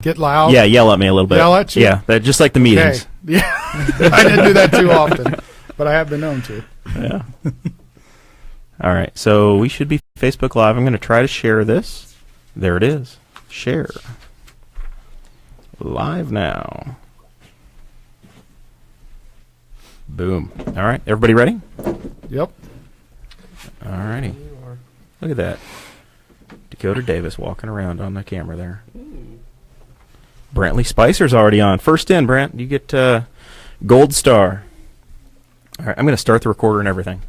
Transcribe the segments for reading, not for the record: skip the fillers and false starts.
Get loud? Yeah, yell at me a little bit. Yell at you? Yeah, just like the meetings. Okay. Yeah. I didn't do that too often, but I have been known to. Yeah. All right, so we should be Facebook Live. I'm going to try to share this. There it is. Share. Live now. Boom. All right, everybody ready? Yep. All righty. Look at that. Dakota Davis walking around on the camera there. Brantley Spicer's already on. First in, Brant. You get gold star. All right, I'm going to start the recorder and everything.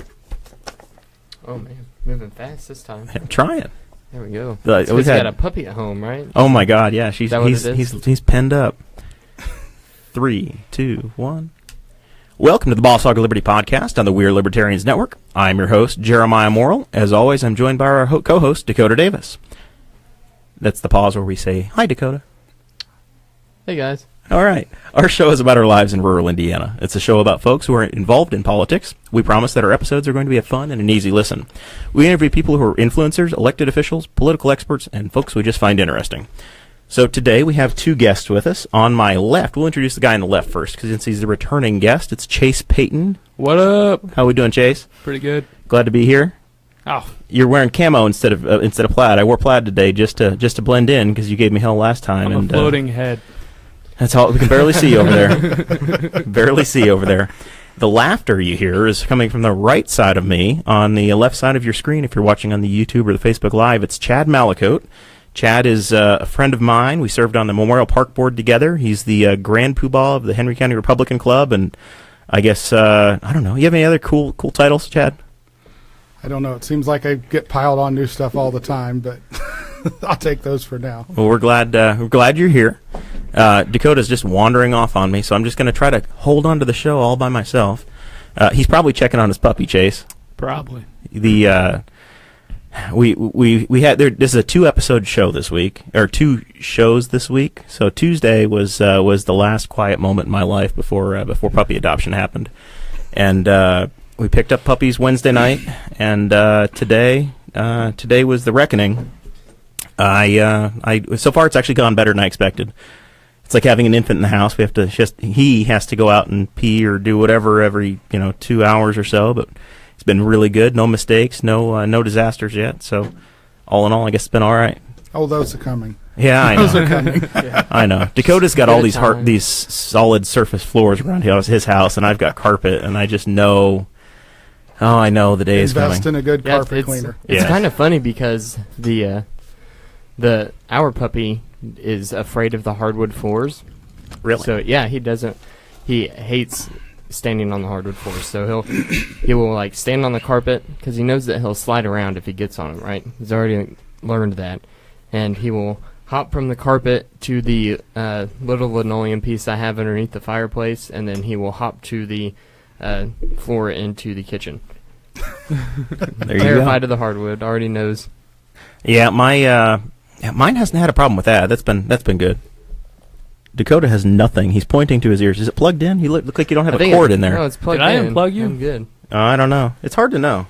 Oh, man. Moving fast this time. I'm trying. There we go. We've got a puppy at home, right? Oh, my God, yeah. He's penned up. 3, 2, 1. Welcome to the Boss Hog of Liberty podcast on the We're Libertarians Network. I'm your host, Jeremiah Morrell. As always, I'm joined by our co-host, Dakota Davis. That's the pause where we say, hi, Dakota. Hey, guys. All right. Our show is about our lives in rural Indiana. It's a show about folks who are involved in politics. We promise that our episodes are going to be a fun and an easy listen. We interview people who are influencers, elected officials, political experts, and folks we just find interesting. So today we have two guests with us. On my left, we'll introduce the guy on the left first, because since he's the returning guest, it's Chase Peyton. What up? How we doing, Chase? Pretty good. Glad to be here. Oh, You're wearing camo instead of plaid. I wore plaid today just to blend in because you gave me hell last time. I'm a floating head. That's all we can barely see over there. Barely see over there. The laughter you hear is coming from the right side of me. On the left side of your screen, if you're watching on the YouTube or the Facebook Live, it's Chad Malicoat. Chad is a friend of mine. We served on the Memorial Park Board together. He's the Grand Poobah of the Henry County Republican Club, and I guess, I don't know. You have any other cool titles, Chad? I don't know. It seems like I get piled on new stuff all the time, but I'll take those for now. Well, we're glad you're here. Dakota's just wandering off on me, so I'm just going to try to hold on to the show all by myself. He's probably checking on his puppy, Chase. Probably. We had this is a 2-episode show this week, or 2 shows this week. So Tuesday was the last quiet moment in my life before puppy adoption happened, and we picked up puppies Wednesday night, and today was the reckoning. So far it's actually gone better than I expected. It's like having an infant in the house. He has to go out and pee or do whatever every 2 hours or so, but it's been really good. No mistakes, no disasters yet. So all in all, I guess it's been all right. Oh, those are coming. Yeah, I know. Those are coming. Yeah. I know. Dakota's got all these solid surface floors around his house, and I've got carpet, and I just know. Oh, I know the day is coming. Invest in a good carpet cleaner. It's kind of funny because our puppy is afraid of the hardwood floors. Really? So yeah, he hates standing on the hardwood floors. So he will like stand on the carpet because he knows that he'll slide around if he gets on them. Right? He's already learned that, and he will hop from the carpet to the little linoleum piece I have underneath the fireplace, and then he will hop to the floor into the kitchen. There you Terrified go. of the hardwood. Already knows. Yeah, mine hasn't had a problem with that. That's been good. Dakota has nothing. He's pointing to his ears. Is it plugged in? You look like you don't have a cord in there. No, it's plugged Did I in. unplug you? I'm good. I don't know. It's hard to know.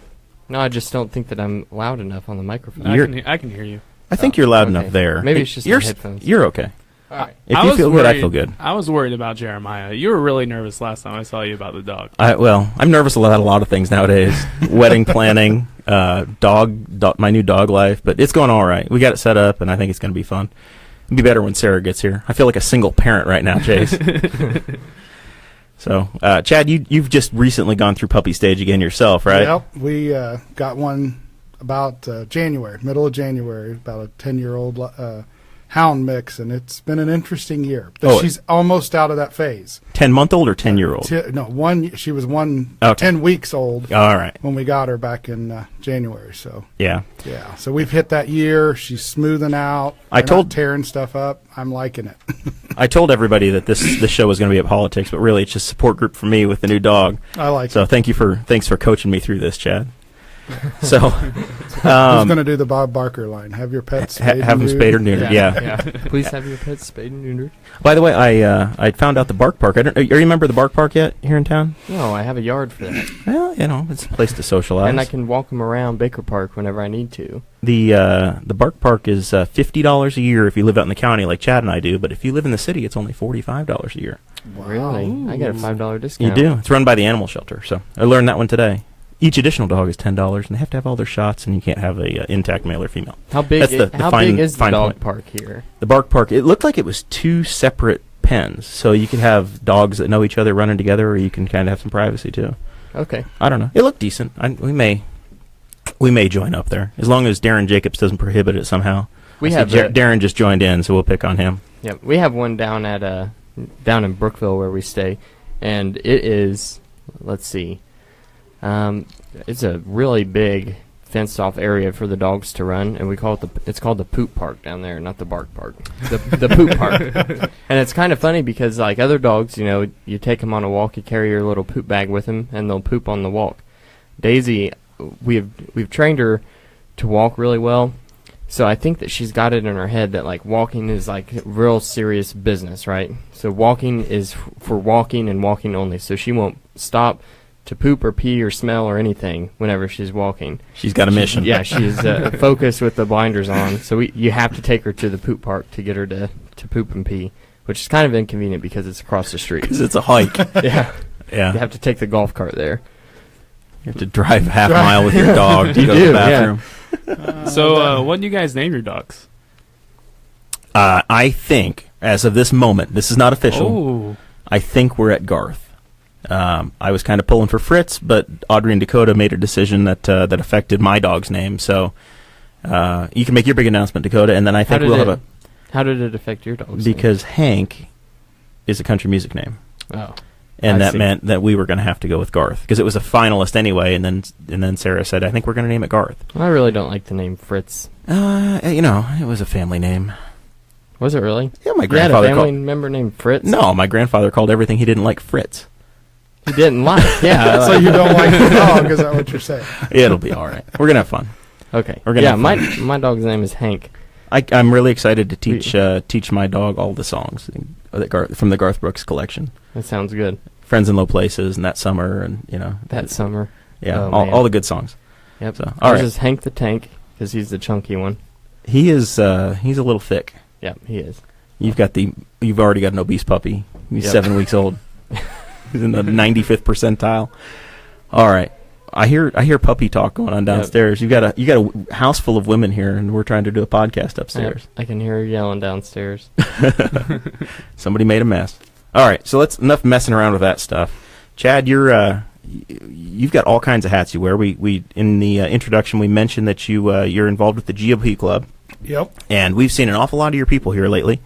No, I just don't think that I'm loud enough on the microphone. I can hear you. I think you're loud okay. enough there. Maybe it's just my headphones. You're okay. All right. If you feel good, I feel good. I was worried about Jeremiah. You were really nervous last time I saw you about the dog. I'm nervous about a lot of things nowadays. Wedding planning, dog, my new dog life, but it's going all right. We got it set up, and I think it's going to be fun. It'll be better when Sarah gets here. I feel like a single parent right now, Chase. So, Chad, you've just recently gone through puppy stage again yourself, right? Yep. We got one about middle of January, about a 10-year-old hound mix, and it's been an interesting year. But she's almost out of that phase. 10-month-old or 10-year-old? She was 10 weeks old. All right. When we got her back in January. So yeah. So we've hit that year. She's smoothing out. Not tearing stuff up. I'm liking it. I told everybody that this show was going to be about politics, but really it's just a support group for me with the new dog. I like it. So thanks for coaching me through this, Chad. So, Who's going to do the Bob Barker line? Have your pets spayed have them spayed or neutered. Yeah. Yeah. Please have your pets spayed and neutered. By the way, I found out the Bark Park. Are you remember the Bark Park yet here in town? No, I have a yard for that. Well, it's a place to socialize. And I can walk them around Baker Park whenever I need to. The Bark Park is $50 a year if you live out in the county like Chad and I do, but if you live in the city, it's only $45 a year. Wow. Really? I get a $5 discount. You do. It's run by the animal shelter, so I learned that one today. Each additional dog is $10, and they have to have all their shots, and you can't have a intact male or female. How big? That's big is the dog point. park here? The Bark Park. It looked like it was 2 separate pens, so you could have dogs that know each other running together, or you can kind of have some privacy too. Okay. I don't know. It looked decent. We may join up there as long as Darren Jacobs doesn't prohibit it somehow. Darren just joined in, so we'll pick on him. Yeah, we have one down in Brookville where we stay, and it is. Let's see. It's a really big fenced-off area for the dogs to run, and we call it it's called the poop park down there, not the bark park. The poop park. And it's kind of funny because like other dogs, you take them on a walk, you carry your little poop bag with them, and they'll poop on the walk. Daisy, we've trained her to walk really well, so I think that she's got it in her head that like walking is like real serious business, right? So walking is for walking and walking only, so she won't stop to poop or pee or smell or anything whenever she's walking. She's got a mission. Yeah, she's focused with the blinders on. So you have to take her to the poop park to get her to poop and pee, which is kind of inconvenient because it's across the street. Because it's a hike. Yeah. Yeah. You have to take the golf cart there. You have to drive half a mile with your dog to go to the bathroom. So what do you guys name your dogs? I think, as of this moment, this is not official. Oh. I think we're at Garth. I was kind of pulling for Fritz, but Audrey and Dakota made a decision that affected my dog's name. So you can make your big announcement, Dakota, and then I think we'll have a... How did it affect your dog's Because Hank is a country music name. Oh. And that meant that we were going to have to go with Garth, because it was a finalist anyway, and then Sarah said, I think we're going to name it Garth. I really don't like the name Fritz. It was a family name. Was it really? Yeah, my grandfather had a family member named Fritz? No, my grandfather called everything he didn't like Fritz. He didn't like, yeah. So you don't like the dog, is that what you're saying? Yeah, it'll be all right. We're going to have fun. Okay. We're gonna have fun. My dog's name is Hank. I'm really excited to teach my dog all the songs from the Garth Brooks collection. That sounds good. Friends in Low Places and That Summer and That Summer. Yeah, all the good songs. Yep. So all right. Is Hank the Tank because he's the chunky one. He is. He's a little thick. Yep, he is. You've already got an obese puppy. He's 7 weeks old. He's in the 95th percentile. All right. I hear puppy talk going on downstairs. Yep. You got a house full of women here, and we're trying to do a podcast upstairs. Yep, I can hear her yelling downstairs. Somebody made a mess. All right, so enough messing around with that stuff. Chad, you've got all kinds of hats you wear. We in the introduction we mentioned that you're involved with the GOP Club. Yep. And we've seen an awful lot of your people here lately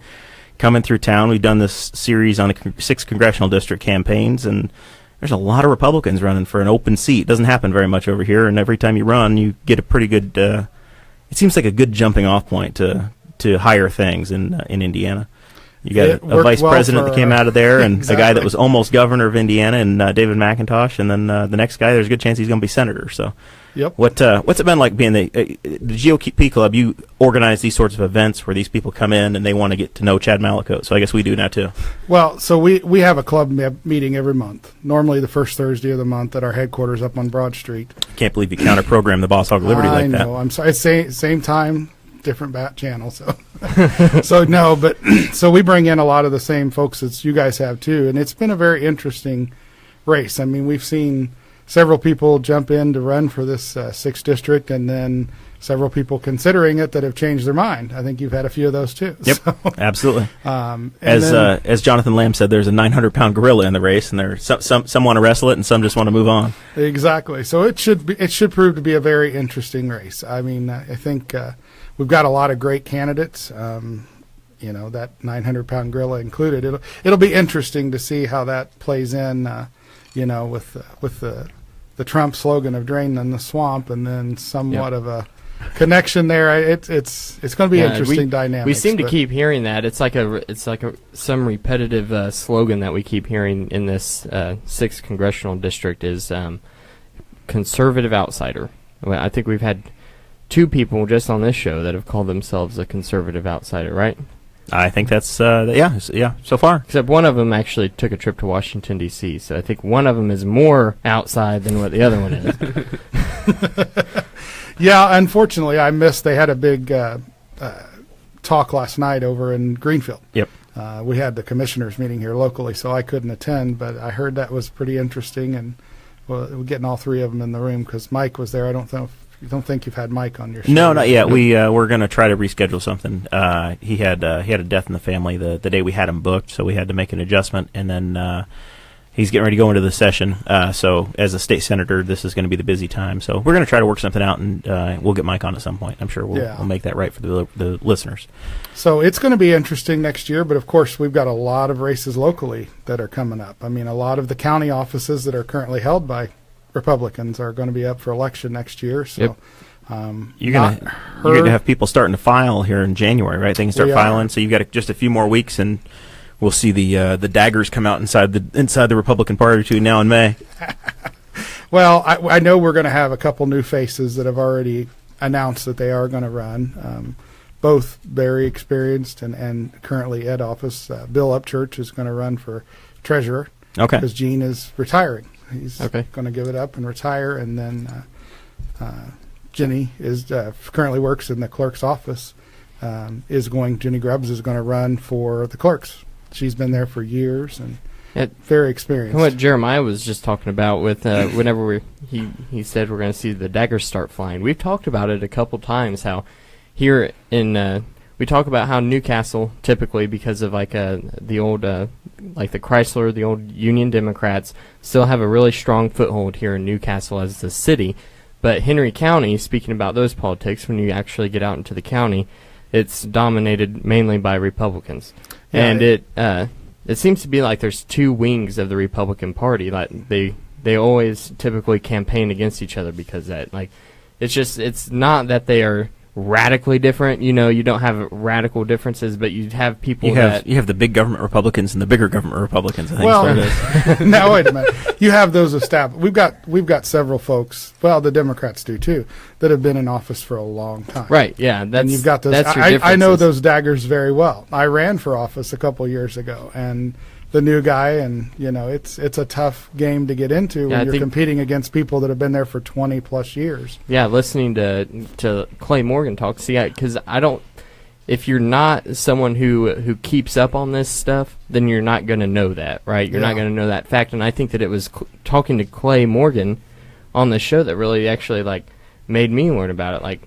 coming through town. We've done this series on the 6 congressional district campaigns, and there's a lot of Republicans running for an open seat. Doesn't happen very much over here, and every time you run, you get a pretty good. It seems like a good jumping-off point to higher things in Indiana. You got a vice president that came out of there, and exactly. A guy that was almost governor of Indiana, and David McIntosh, and then the next guy, there's a good chance he's going to be senator. So, yep. What's it been like being the GOP Club? You organize these sorts of events where these people come in and they want to get to know Chad Malicoat. So I guess we do now too. Well, so we have a club meeting every month. Normally the first Thursday of the month at our headquarters up on Broad Street. Can't believe you counter-program the Boss Hog of Liberty like that. I know. I'm sorry. Same time. Different bat channel, so so we bring in a lot of the same folks as you guys have too, and it's been a very interesting race. I mean, we've seen several people jump in to run for this 6th district, and then several people considering it that have changed their mind. I think you've had a few of those too. Yep, so, absolutely. As Jonathan Lamb said, there's a 900-pound gorilla in the race, and there's some want to wrestle it, and some just want to move on. Exactly. So it should prove to be a very interesting race. I mean, I think. We've got a lot of great candidates, that 900-pound gorilla included. It'll be interesting to see how that plays in, with the Trump slogan of "drain the swamp," and then somewhat of a connection there. It's going to be interesting dynamics. We seem to keep hearing that. It's like some repetitive slogan that we keep hearing in this 6th congressional district is conservative outsider. Well, I think we've had 2 people just on this show that have called themselves a conservative outsider, right? I think that's so far. Except one of them actually took a trip to Washington, D.C., so I think one of them is more outside than what the other one is. Yeah, unfortunately, I missed. They had a big talk last night over in Greenfield. Yep. We had the commissioners meeting here locally, so I couldn't attend, but I heard that was pretty interesting, and we're getting all 3 of them in the room because Mike was there. I don't think you've had Mike on your show. No, not yet. We're going to try to reschedule something. He had a death in the family the day we had him booked, so we had to make an adjustment, and then he's getting ready to go into the session. So as a state senator, this is going to be the busy time. So we're going to try to work something out, and we'll get Mike on at some point. I'm sure we'll make that right for the listeners. So it's going to be interesting next year, but of course we've got a lot of races locally that are coming up. I mean, a lot of the county offices that are currently held by Republicans are going to be up for election next year. So you're going to have people starting to file here in January, right? They can start filing. So you've got just a few more weeks, and we'll see the daggers come out inside the Republican Party between now and May. Well, I know we're going to have a couple new faces that have already announced that they are going to run. Both very experienced and currently ed office. Bill Upchurch is going to run for treasurer. Okay. Because Gene is retiring. He's Okay. going to give it up and retire, and then Jenny is currently works in the clerk's office. Jenny Grubbs is going to run for the clerks. She's been there for years and very experienced. And what Jeremiah was just talking about with whenever he said we're going to see the daggers start flying. We've talked about it a couple times. How here in we talk about how Newcastle typically, because of like the old like the Chrysler, the old Union Democrats, still have a really strong foothold here in Newcastle as the city. But Henry County, speaking about those politics, when you actually get out into the county, it's dominated mainly by Republicans. Yeah, and it seems to be like there's 2 wings of the Republican Party. Like they always typically campaign against each other because that, like, it's not that they are radically different. You know, you don't have radical differences, but you have people you have the big government Republicans and the bigger government Republicans. I think well, now wait a minute. You have those established. We've got several folks. Well, the Democrats do too, that have been in office for a long time. Right. Yeah. And you've got those. I know those daggers very well. I ran for office a couple years ago, and the new guy, and it's a tough game to get into when you're competing against people that have been there for 20 plus years. Yeah, listening to Clay Morgan talk, because if you're not someone who keeps up on this stuff, then you're not going to know that, right? You're not going to know that fact, and I think that it was talking to Clay Morgan on the show that really actually made me learn about it. Like,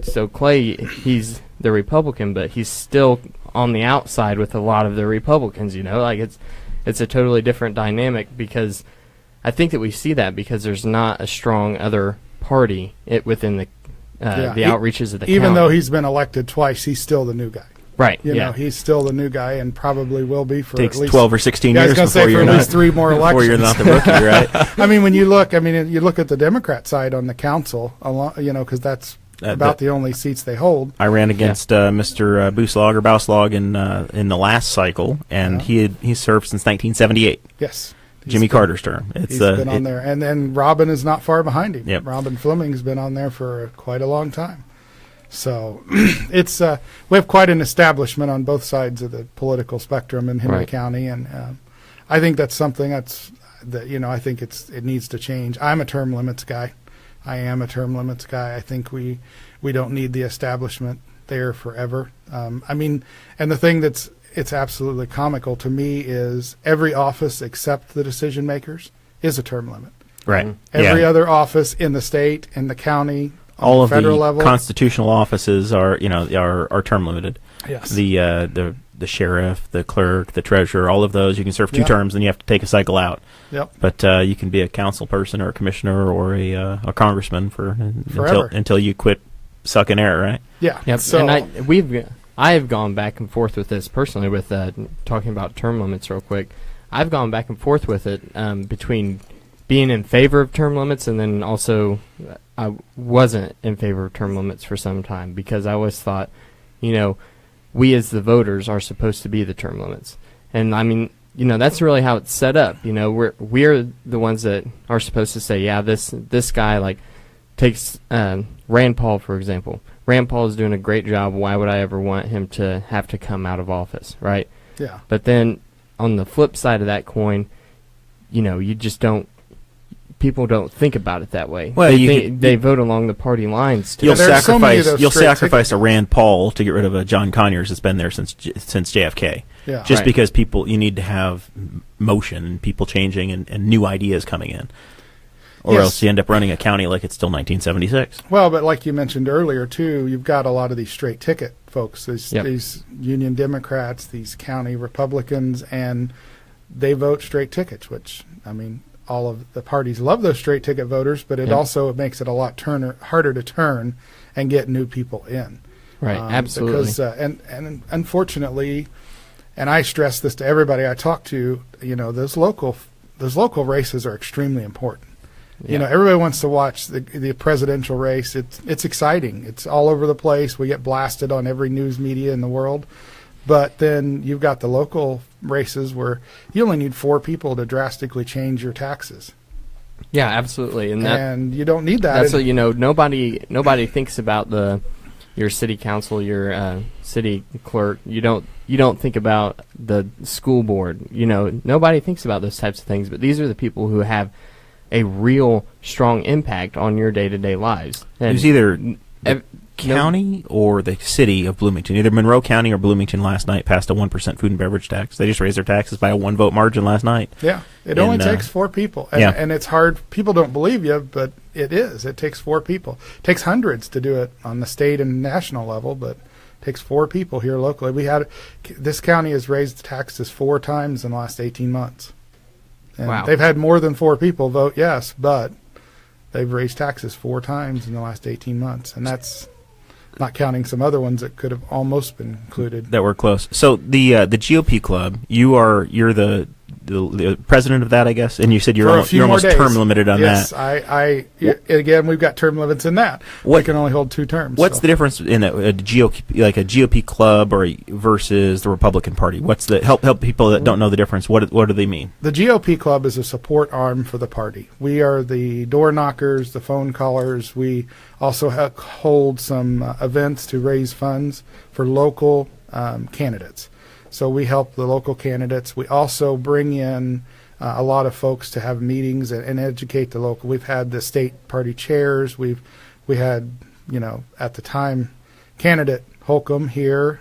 so Clay, he's the Republican, but he's still on the outside with a lot of the Republicans, it's a totally different dynamic, because I think that we see that because there's not a strong other party within the outreaches of the county. Even though he's been elected twice, he's still the new guy. Right. He's still the new guy and probably will be for takes at least 12 or 16 years before you're at least 3 more elections. Before you're not the rookie, right? I mean, when you look at the Democrat side on the council, because that's about the only seats they hold. I ran against Mr. Bouslag in the last cycle, and he served since 1978. Yes. Jimmy Carter's term. He's been on there. And then Robin is not far behind him. Yep. Robin Fleming's been on there for quite a long time. So it's we have quite an establishment on both sides of the political spectrum in Henry County, and I think that's something I think it needs to change. I'm a term limits guy. I am a term limits guy. I think we don't need the establishment there forever. And the thing it's absolutely comical to me is every office except the decision makers is a term limit. Right. Every other office in the state, in the county, all of federal the level, constitutional offices are term limited. Yes. The sheriff, the clerk, the treasurer, all of those you can serve 2 terms, and you have to take a cycle out. Yep. But you can be a council person or a commissioner or a congressman forever until you quit sucking air, right? Yeah. Yep. So and I have gone back and forth with this personally with talking about term limits real quick. I've gone back and forth with it between being in favor of term limits, and then also I wasn't in favor of term limits for some time, because I always thought, we as the voters are supposed to be the term limits. And that's really how it's set up. We're the ones that are supposed to say, this guy takes Rand Paul, for example. Rand Paul is doing a great job. Why would I ever want him to have to come out of office, right? Yeah. But then on the flip side of that coin, you just don't. People don't think about it that way. Well, they vote along the party lines. You'll There's sacrifice a Rand Paul to get rid of a John Conyers that's been there since JFK. Yeah. Just Right. because you need to have motion and people changing and new ideas coming in. Or Yes. else you end up running a county like it's still 1976. Well, but like you mentioned earlier, too, you've got a lot of these straight ticket folks, Yep. these Union Democrats, these county Republicans, and they vote straight tickets, which, I mean, all of the parties love those straight ticket voters, but it Yep. also makes it a lot harder to turn and get new people in. Right, absolutely. Because, and unfortunately, and I stress this to everybody I talk to, those local races are extremely important. Yeah. Everybody wants to watch the presidential race. It's exciting. It's all over the place. We get blasted on every news media in the world. But then you've got the local races where you only need 4 people to drastically change your taxes. Yeah, absolutely. And you don't need that. That's what nobody thinks about your city council, your city clerk. You don't think about the school board. Nobody thinks about those types of things. But these are the people who have a real strong impact on your day-to-day lives. And It was either county or the city of Bloomington. Either Monroe County or Bloomington last night passed a 1% food and beverage tax. They just raised their taxes by a 1-vote margin last night. Yeah, it only takes 4 people. And it's hard. People don't believe you, but it is. It takes 4 people. It takes hundreds to do it on the state and national level, but it takes 4 people here locally. This county has raised taxes 4 times in the last 18 months. And Wow. they've had more than 4 people vote yes, but they've raised taxes 4 times in the last 18 months. And that's not counting some other ones that could have almost been included. That were close. So the GOP club, you're the president of that, I guess, and you said you're almost term limited on that. Yes, again, we've got term limits in that. We can only hold 2 terms. What's the difference in a GOP, like a GOP club, versus the Republican Party? What's the help people that don't know the difference? What do they mean? The GOP club is a support arm for the party. We are the door knockers, the phone callers. We also hold some events to raise funds for local candidates. So we help the local candidates. We also bring in a lot of folks to have meetings and educate the local. We've had the state party chairs. We had, at the time, candidate Holcomb here.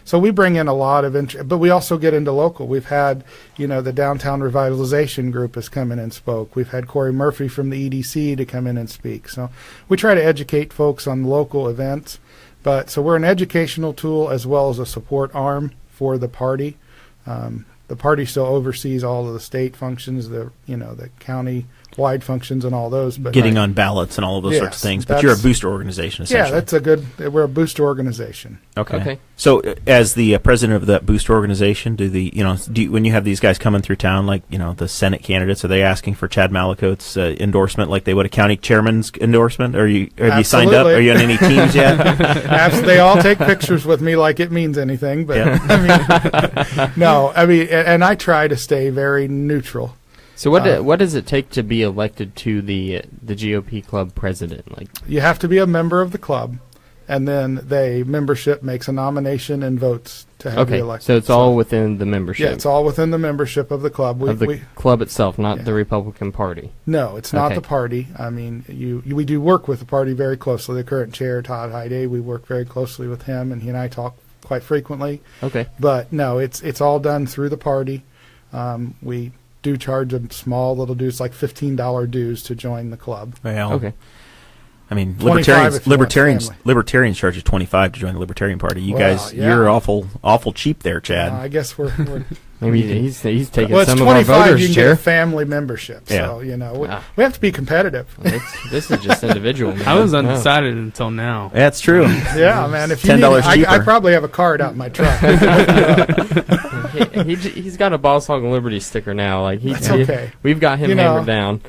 So we bring in a lot of interest, but we also get into local. We've had, the Downtown Revitalization Group has come in and spoke. We've had Corey Murphy from the EDC to come in and speak. So we try to educate folks on local events. So we're an educational tool as well as a support arm for the party. The party still oversees all of the state functions, the county-wide functions and all those. But getting on ballots and all of those sorts of things. But you're a booster organization, essentially. Yeah, we're a booster organization. Okay. So as the president of that booster organization, when you have these guys coming through town, like, the Senate candidates, are they asking for Chad Malicoat's endorsement like they would a county chairman's endorsement? Have you signed up? Are you on any teams yet? Absolutely. They all take pictures with me like it means anything. But, no. And I try to stay very neutral. So what does it take to be elected to the GOP club president? Like, you have to be a member of the club, and then membership makes a nomination and votes to have you elected. So it's all within the membership. Yeah, it's all within the membership of the club. Club itself, not the Republican Party. No, it's not the party. We do work with the party very closely. The current chair, Todd Hyde, we work very closely with him, and he and I talk quite frequently. Okay. But no, it's all done through the party. We do charge a small little dues, like $15 dues to join the club. Well, okay. Libertarians charge you $25 to join the Libertarian Party. You guys, you're awful cheap there, Chad. I guess we're maybe he's taking well, some of our voters' you can chair. get a family membership. So we have to be competitive. This is just individual. Man. I was undecided until now. That's true. Yeah, man. If $10 cheaper. I probably have a card out in my truck. He's got a Boss Hog and Liberty sticker now. Like That's okay. We've got him hammered down.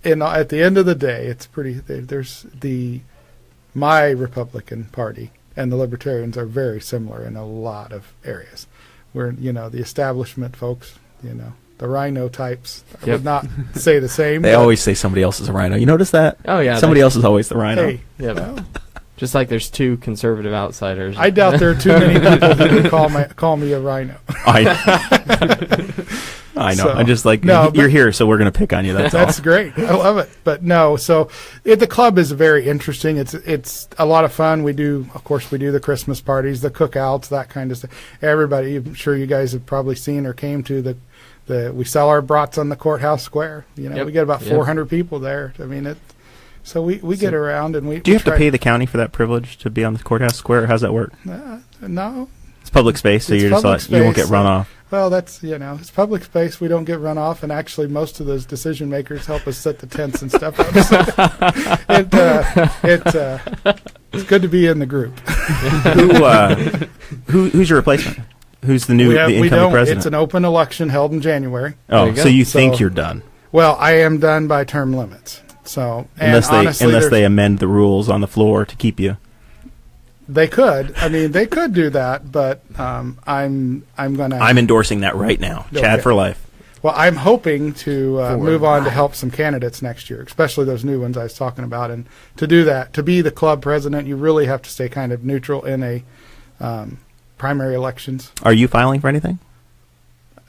At the end of the day, it's pretty. There's my Republican Party and the Libertarians are very similar in a lot of areas. We're the establishment folks. the rhino types. I Yep. would not say the same. They but, always say somebody else is a rhino. You notice that? Oh yeah, Somebody else is always the rhino. Hey, Yep. well, Just like there's two conservative outsiders. I doubt there are too many people who would call me a rhino. I know. So, I'm just like, no, you're here, so we're going to pick on you. That's all. That's great. I love it. But no, so the club is very interesting. It's a lot of fun. We do the Christmas parties, the cookouts, that kind of stuff. Everybody, I'm sure you guys have probably seen or came to we sell our brats on the courthouse square. Yep. We get about Yep. 400 people there. I mean, so we get around and we. Do you have to pay the county for that privilege to be on the courthouse square? Or how's that work? No. It's public space, so It's you're just public like, you won't space, get run off. Well, that's, it's public space. We don't get run off, and actually most of those decision makers help us set the tents and stuff up. So it's good to be in the group. Who's your replacement? Who's the We incoming president? It's an open election held in January. There Oh, you go. so you So- think you're done. Well, I am done by term limits. So, and Unless honestly, they amend the rules on the floor to keep you. they could. I mean, they could do that, but I'm going to. I'm endorsing that right now. Chad Okay. for life. Well, I'm hoping to Forward. move on to help some candidates next year, especially those new ones I was talking about. And to do that, to be the club president, you really have to stay kind of neutral in a primary elections. Are you filing for anything?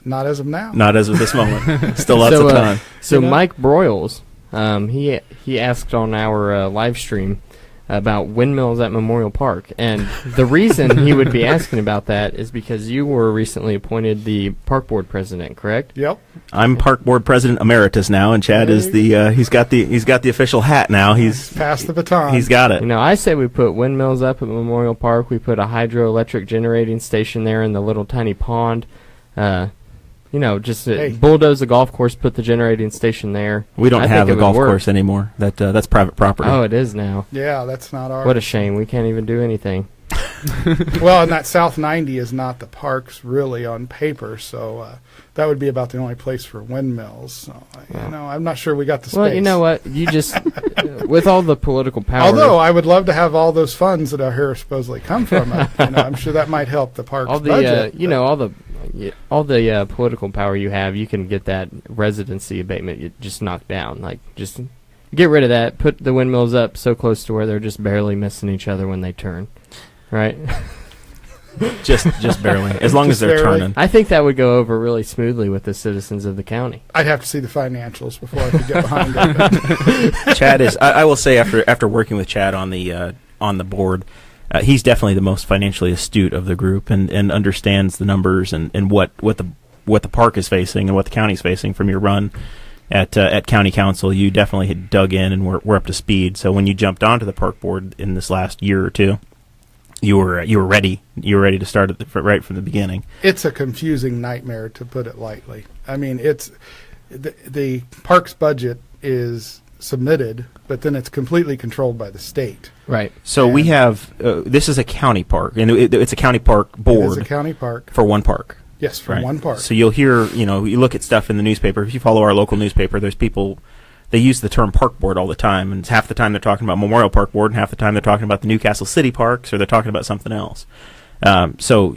Not as of now. Not as of this moment. Still lots So, of time. So You know? Mike Broyles, he asked on our live stream about windmills at Memorial Park, and the reason he would be asking about that is because you were recently appointed the park board president, correct? Yep. I'm park board president emeritus now, and Chad is the he's got the official hat now. He's Passed the baton. he's got it. You know, I say we put windmills up at Memorial Park. We put a hydroelectric generating station there in the little tiny pond. Just Hey. bulldoze the golf course, put the generating station there. We don't I have think a it would golf work. course anymore. That's private property. Oh, it is now. Yeah, that's not ours. What a shame. We can't even do anything. Well, and that South 90 is not the parks really on paper, so that would be about the only place for windmills. So, I'm not sure we got the space. Well, you know what? You just, with all the political power. Although I would love to have all those funds that are here supposedly come from it. I'm sure that might help the parks all the, budget. all the political power you have, you can get that residency abatement just knocked down. Like, just get rid of that. Put the windmills up so close to where they're just barely missing each other when they turn. Right? just barely. As long as Just they're barely. turning. I think that would go over really smoothly with the citizens of the county. I'd have to see the financials before I could get behind it. Chad is. I will say after working with Chad on the board, he's definitely the most financially astute of the group and understands the numbers and what the park is facing and what the county's facing from your run at county council. You definitely had dug in and we're up to speed. So when you jumped onto the park board in this last year or two, you were ready. You were ready to start right from the beginning. It's a confusing nightmare, to put it lightly. I mean, it's the parks budget is submitted, but then it's completely controlled by the state. Right. So we have this is a county park, and it's a county park board It's a county park. for one park. Yes, for Right. one park. So you'll hear, you look at stuff in the newspaper. If you follow our local newspaper, there's people, they use the term park board all the time, and it's half the time they're talking about Memorial Park Board, and half the time they're talking about the Newcastle City Parks, or they're talking about something else. So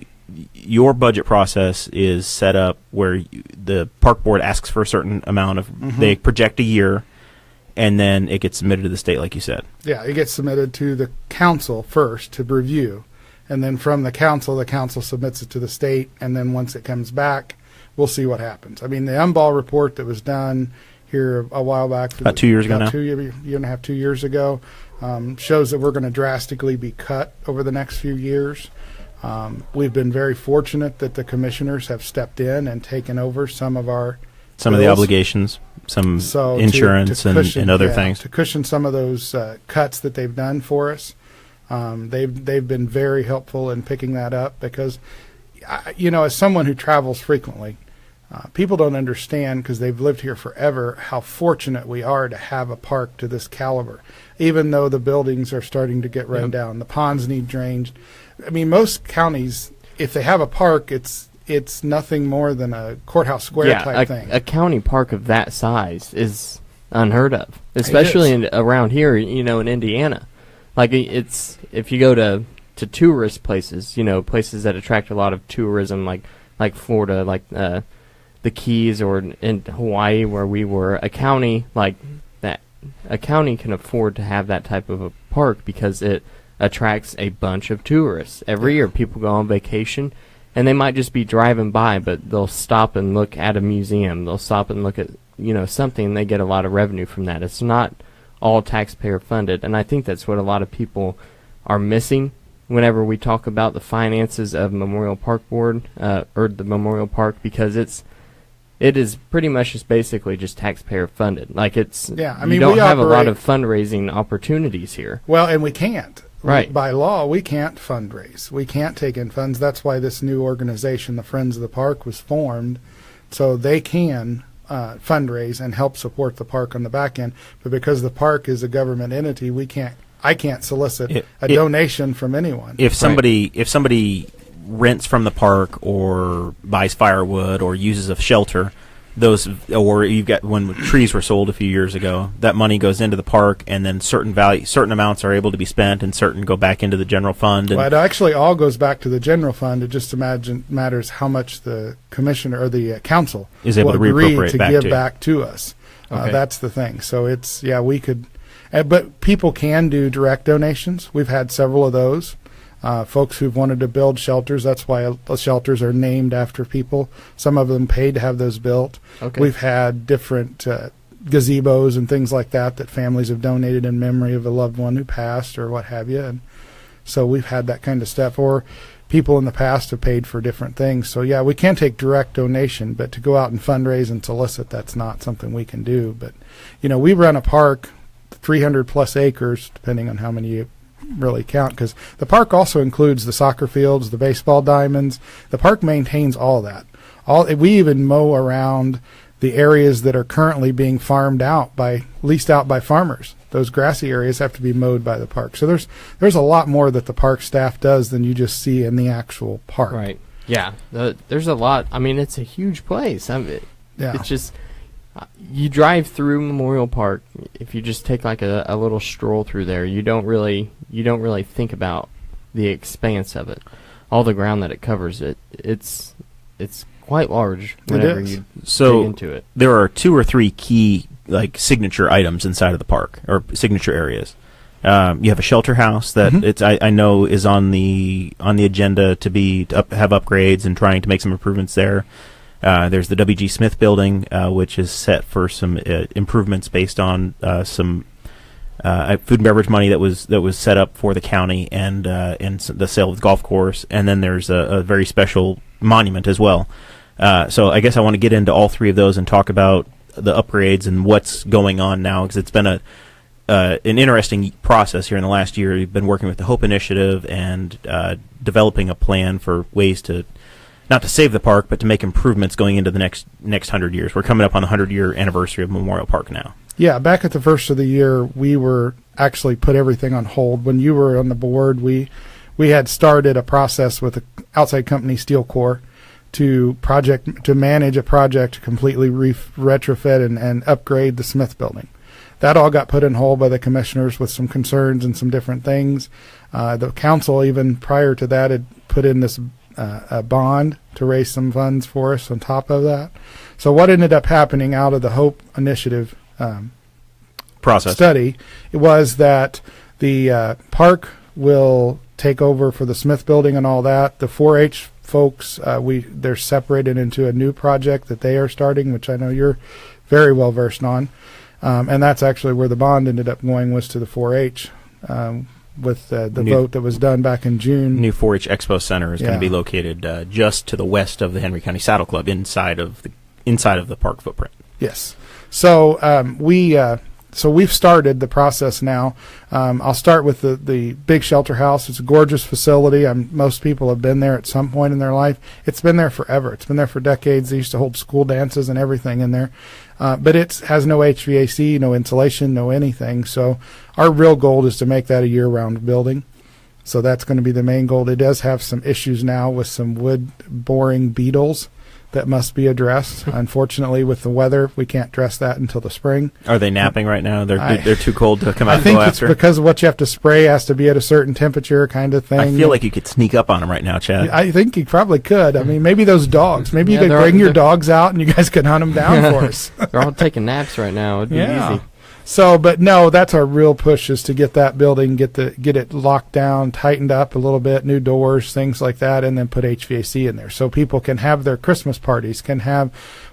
your budget process is set up where the park board asks for a certain amount of, they project a year, and then it gets submitted to the state, like you said. Yeah, it gets submitted to the council first to review, and then from the council submits it to the state, and then once it comes back, we'll see what happens. I mean, the Umball report that was done here a while back, About 2 years ago now. year and a half, 2 years ago, shows that we're going to drastically be cut over the next few years. We've been very fortunate that the commissioners have stepped in and taken over some of the Bills. Obligations, some So insurance to cushion, and other yeah, things. to cushion some of those cuts that they've done for us. They've been very helpful in picking that up because, as someone who travels frequently, people don't understand because they've lived here forever how fortunate we are to have a park to this caliber. Even though the buildings are starting to get run down, the ponds need drained. I mean, most counties, if they have a park, it's nothing more than a courthouse square type thing. A county park of that size is unheard of, especially around here, in Indiana. Like, it's, if you go to tourist places, places that attract a lot of tourism, like Florida, like the the Keys or in Hawaii where we were, a county like that, a county can afford to have that type of a park because it attracts a bunch of tourists. Every year people go on vacation, and they might just be driving by, but they'll stop and look at a museum. They'll stop and look at, something, and they get a lot of revenue from that. It's not all taxpayer funded, and I think that's what a lot of people are missing whenever we talk about the finances of Memorial Park Board, or the Memorial Park, because it is pretty much just basically just taxpayer funded. Like you don't have a lot of fundraising opportunities here. Well, and we can't. Right. By law, we can't fundraise. We can't take in funds. That's why this new organization, the Friends of the Park, was formed, so they can fundraise and help support the park on the back end. But because the park is a government entity, I can't solicit a donation from anyone. If somebody rents from the park or buys firewood or uses a shelter, or you've got, when trees were sold a few years ago, that money goes into the park, and then certain amounts are able to be spent, and certain go back into the general fund. Well, it actually all goes back to the general fund. It just matters how much the commissioner or the council is able to give back to us. Okay. That's the thing. So we could, but people can do direct donations. We've had several of those. Folks who've wanted to build shelters, that's why shelters are named after people. Some of them paid to have those built. Okay. We've had different gazebos and things like that families have donated in memory of a loved one who passed or what have you. And so we've had that kind of stuff. Or people in the past have paid for different things. So, we can take direct donation, but to go out and fundraise and solicit, that's not something we can do. But, we run a park, 300-plus acres, depending on how many you really count, because the park also includes the soccer fields, the baseball diamonds. The park maintains all that. We even mow around the areas that are currently being leased out by farmers. Those grassy areas have to be mowed by the park. So there's a lot more that the park staff does than you just see in the actual park. Right. Yeah. There's a lot. I mean, it's a huge place. It's just, you drive through Memorial Park, if you just take like a little stroll through there, you don't really think about the expanse of it, all the ground that it covers. It's quite large whenever you dig into it. There are 2 or 3 key signature items inside of the park, or signature areas. You have a shelter house that I know is on the agenda to have upgrades and trying to make some improvements there. There's the W.G. Smith building, which is set for some improvements based on some food and beverage money that was set up for the county, and the sale of the golf course. And then there's a very special monument as well. So I guess I want to get into all 3 of those and talk about the upgrades and what's going on now, because it's been an interesting process here in the last year. We've been working with the Hope Initiative and developing a plan for ways to, not to save the park, but to make improvements going into the next 100 years. We're coming up on the 100-year anniversary of Memorial Park now. Yeah, back at the first of the year, we were actually put everything on hold. When you were on the board, we had started a process with an outside company, Steel Corps, to manage a project to completely retrofit and upgrade the Smith building. That all got put on hold by the commissioners with some concerns and some different things. The council, even prior to that, had put in this a bond to raise some funds for us on top of that. So what ended up happening out of the Hope Initiative process study was that the park will take over for the Smith building and all that. The 4-H folks, they're separated into a new project that they are starting, which I know you're very well versed on. And that's actually where the bond ended up going, was to the 4-H. With the vote that was done back in June. New 4-H Expo Center is going to be located just to the west of the Henry County Saddle Club, inside of the park footprint. Yes. So we've started the process now. I'll start with the big shelter house. It's a gorgeous facility. Most people have been there at some point in their life. It's been there forever. It's been there for decades. They used to hold school dances and everything in there. But it has no HVAC, no insulation, no anything. So our real goal is to make that a year-round building. So that's going to be the main goal. It does have some issues now with some wood boring beetles that must be addressed. Unfortunately, with the weather, we can't address that until the spring. Are they napping right now? They're too cold to come out I and think go it's after? because what you have to spray has to be at a certain temperature kind of thing. I feel like you could sneak up on them right now, Chad. I think you probably could. I mean, maybe those dogs. Maybe you Yeah, could bring your dogs out and you guys could hunt them down for us. They're all taking naps right now. It'd be easy. So, but no, that's our real push, is to get that building, get it locked down, tightened up a little bit, new doors, things like that, and then put HVAC in there so people can have their Christmas parties, can have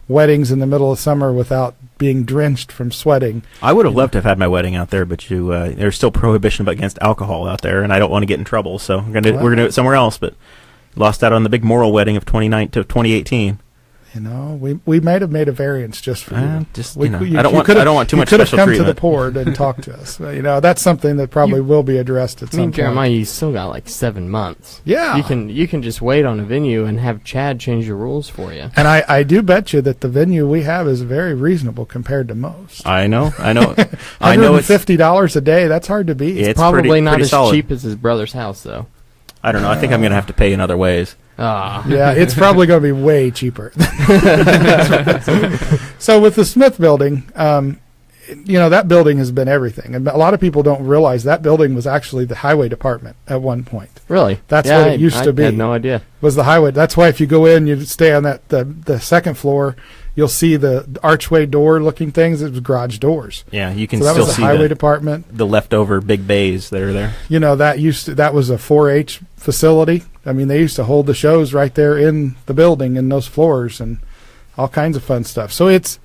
weddings in the middle of summer without being drenched from sweating. I would have loved to have had my wedding out there, but there's still prohibition against alcohol out there, and I don't want to get in trouble, so we're gonna do it somewhere else. But lost out on the big Morrell wedding of 2018. You know, we might have made a variance just for you. I don't want too much special treatment. You could have come to the board and talked to us. You know, that's something that probably will be addressed at some point. Jeremiah, you still got like 7 months. Yeah. You can just wait on a venue and have Chad change the rules for you. And I do bet you that the venue we have is very reasonable compared to most. I know. I know it's $150 a day. That's hard to beat. It's probably not pretty as solid. cheap as his brother's house, though. I don't know. I think I'm going to have to pay in other ways. Yeah, it's probably going to be way cheaper. So with the Smith building, you know, that building has been everything. And a lot of people don't realize that building was actually the highway department at one point. Really? That's what it used to be. I had no idea. Was the highway. That's why if you go in, you stay on the second floor, you'll see the archway door looking things. It was garage doors. Yeah, you can so that still was the see highway department. The leftover big bays that are there. You know, that was a 4-H facility. I mean, they used to hold the shows right there in the building in those floors and all kinds of fun stuff. So it's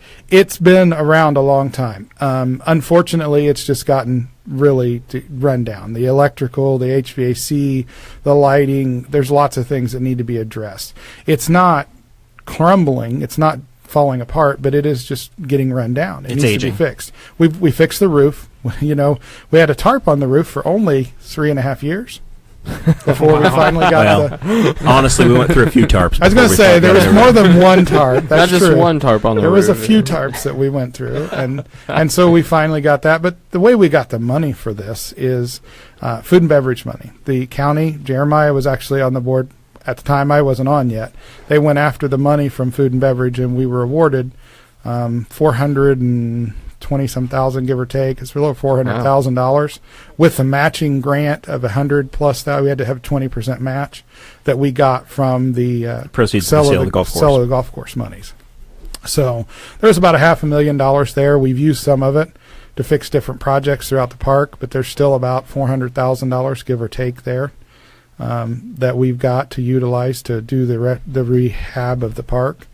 been around a long time. Unfortunately, it's just gotten really run down. The electrical, the HVAC, the lighting, there's lots of things that need to be addressed. It's not crumbling. It's not falling apart, but it is just getting run down. It needs aging. To be fixed. We fixed the roof. You know, we had a tarp on the roof for only 3.5 years. Before we finally got honestly, we went through a few tarps. I was going to say, there was more than one tarp. That's not just one tarp on the roof. There was a few tarps that we went through, and so we finally got that. But the way we got the money for this is food and beverage money. The county, Jeremiah was actually on the board at the time. I wasn't on yet. They went after the money from food and beverage, and we were awarded $420-some thousand, give or take. It's a little $400,000 with a matching grant of $100,000+. We had to have a 20% match that we got from the proceeds of the sale of the golf course. Sale of the golf course monies. So there's about $500,000 there. We've used some of it to fix different projects throughout the park, but there's still about $400,000, give or take, there that we've got to utilize to do the rehab of the park.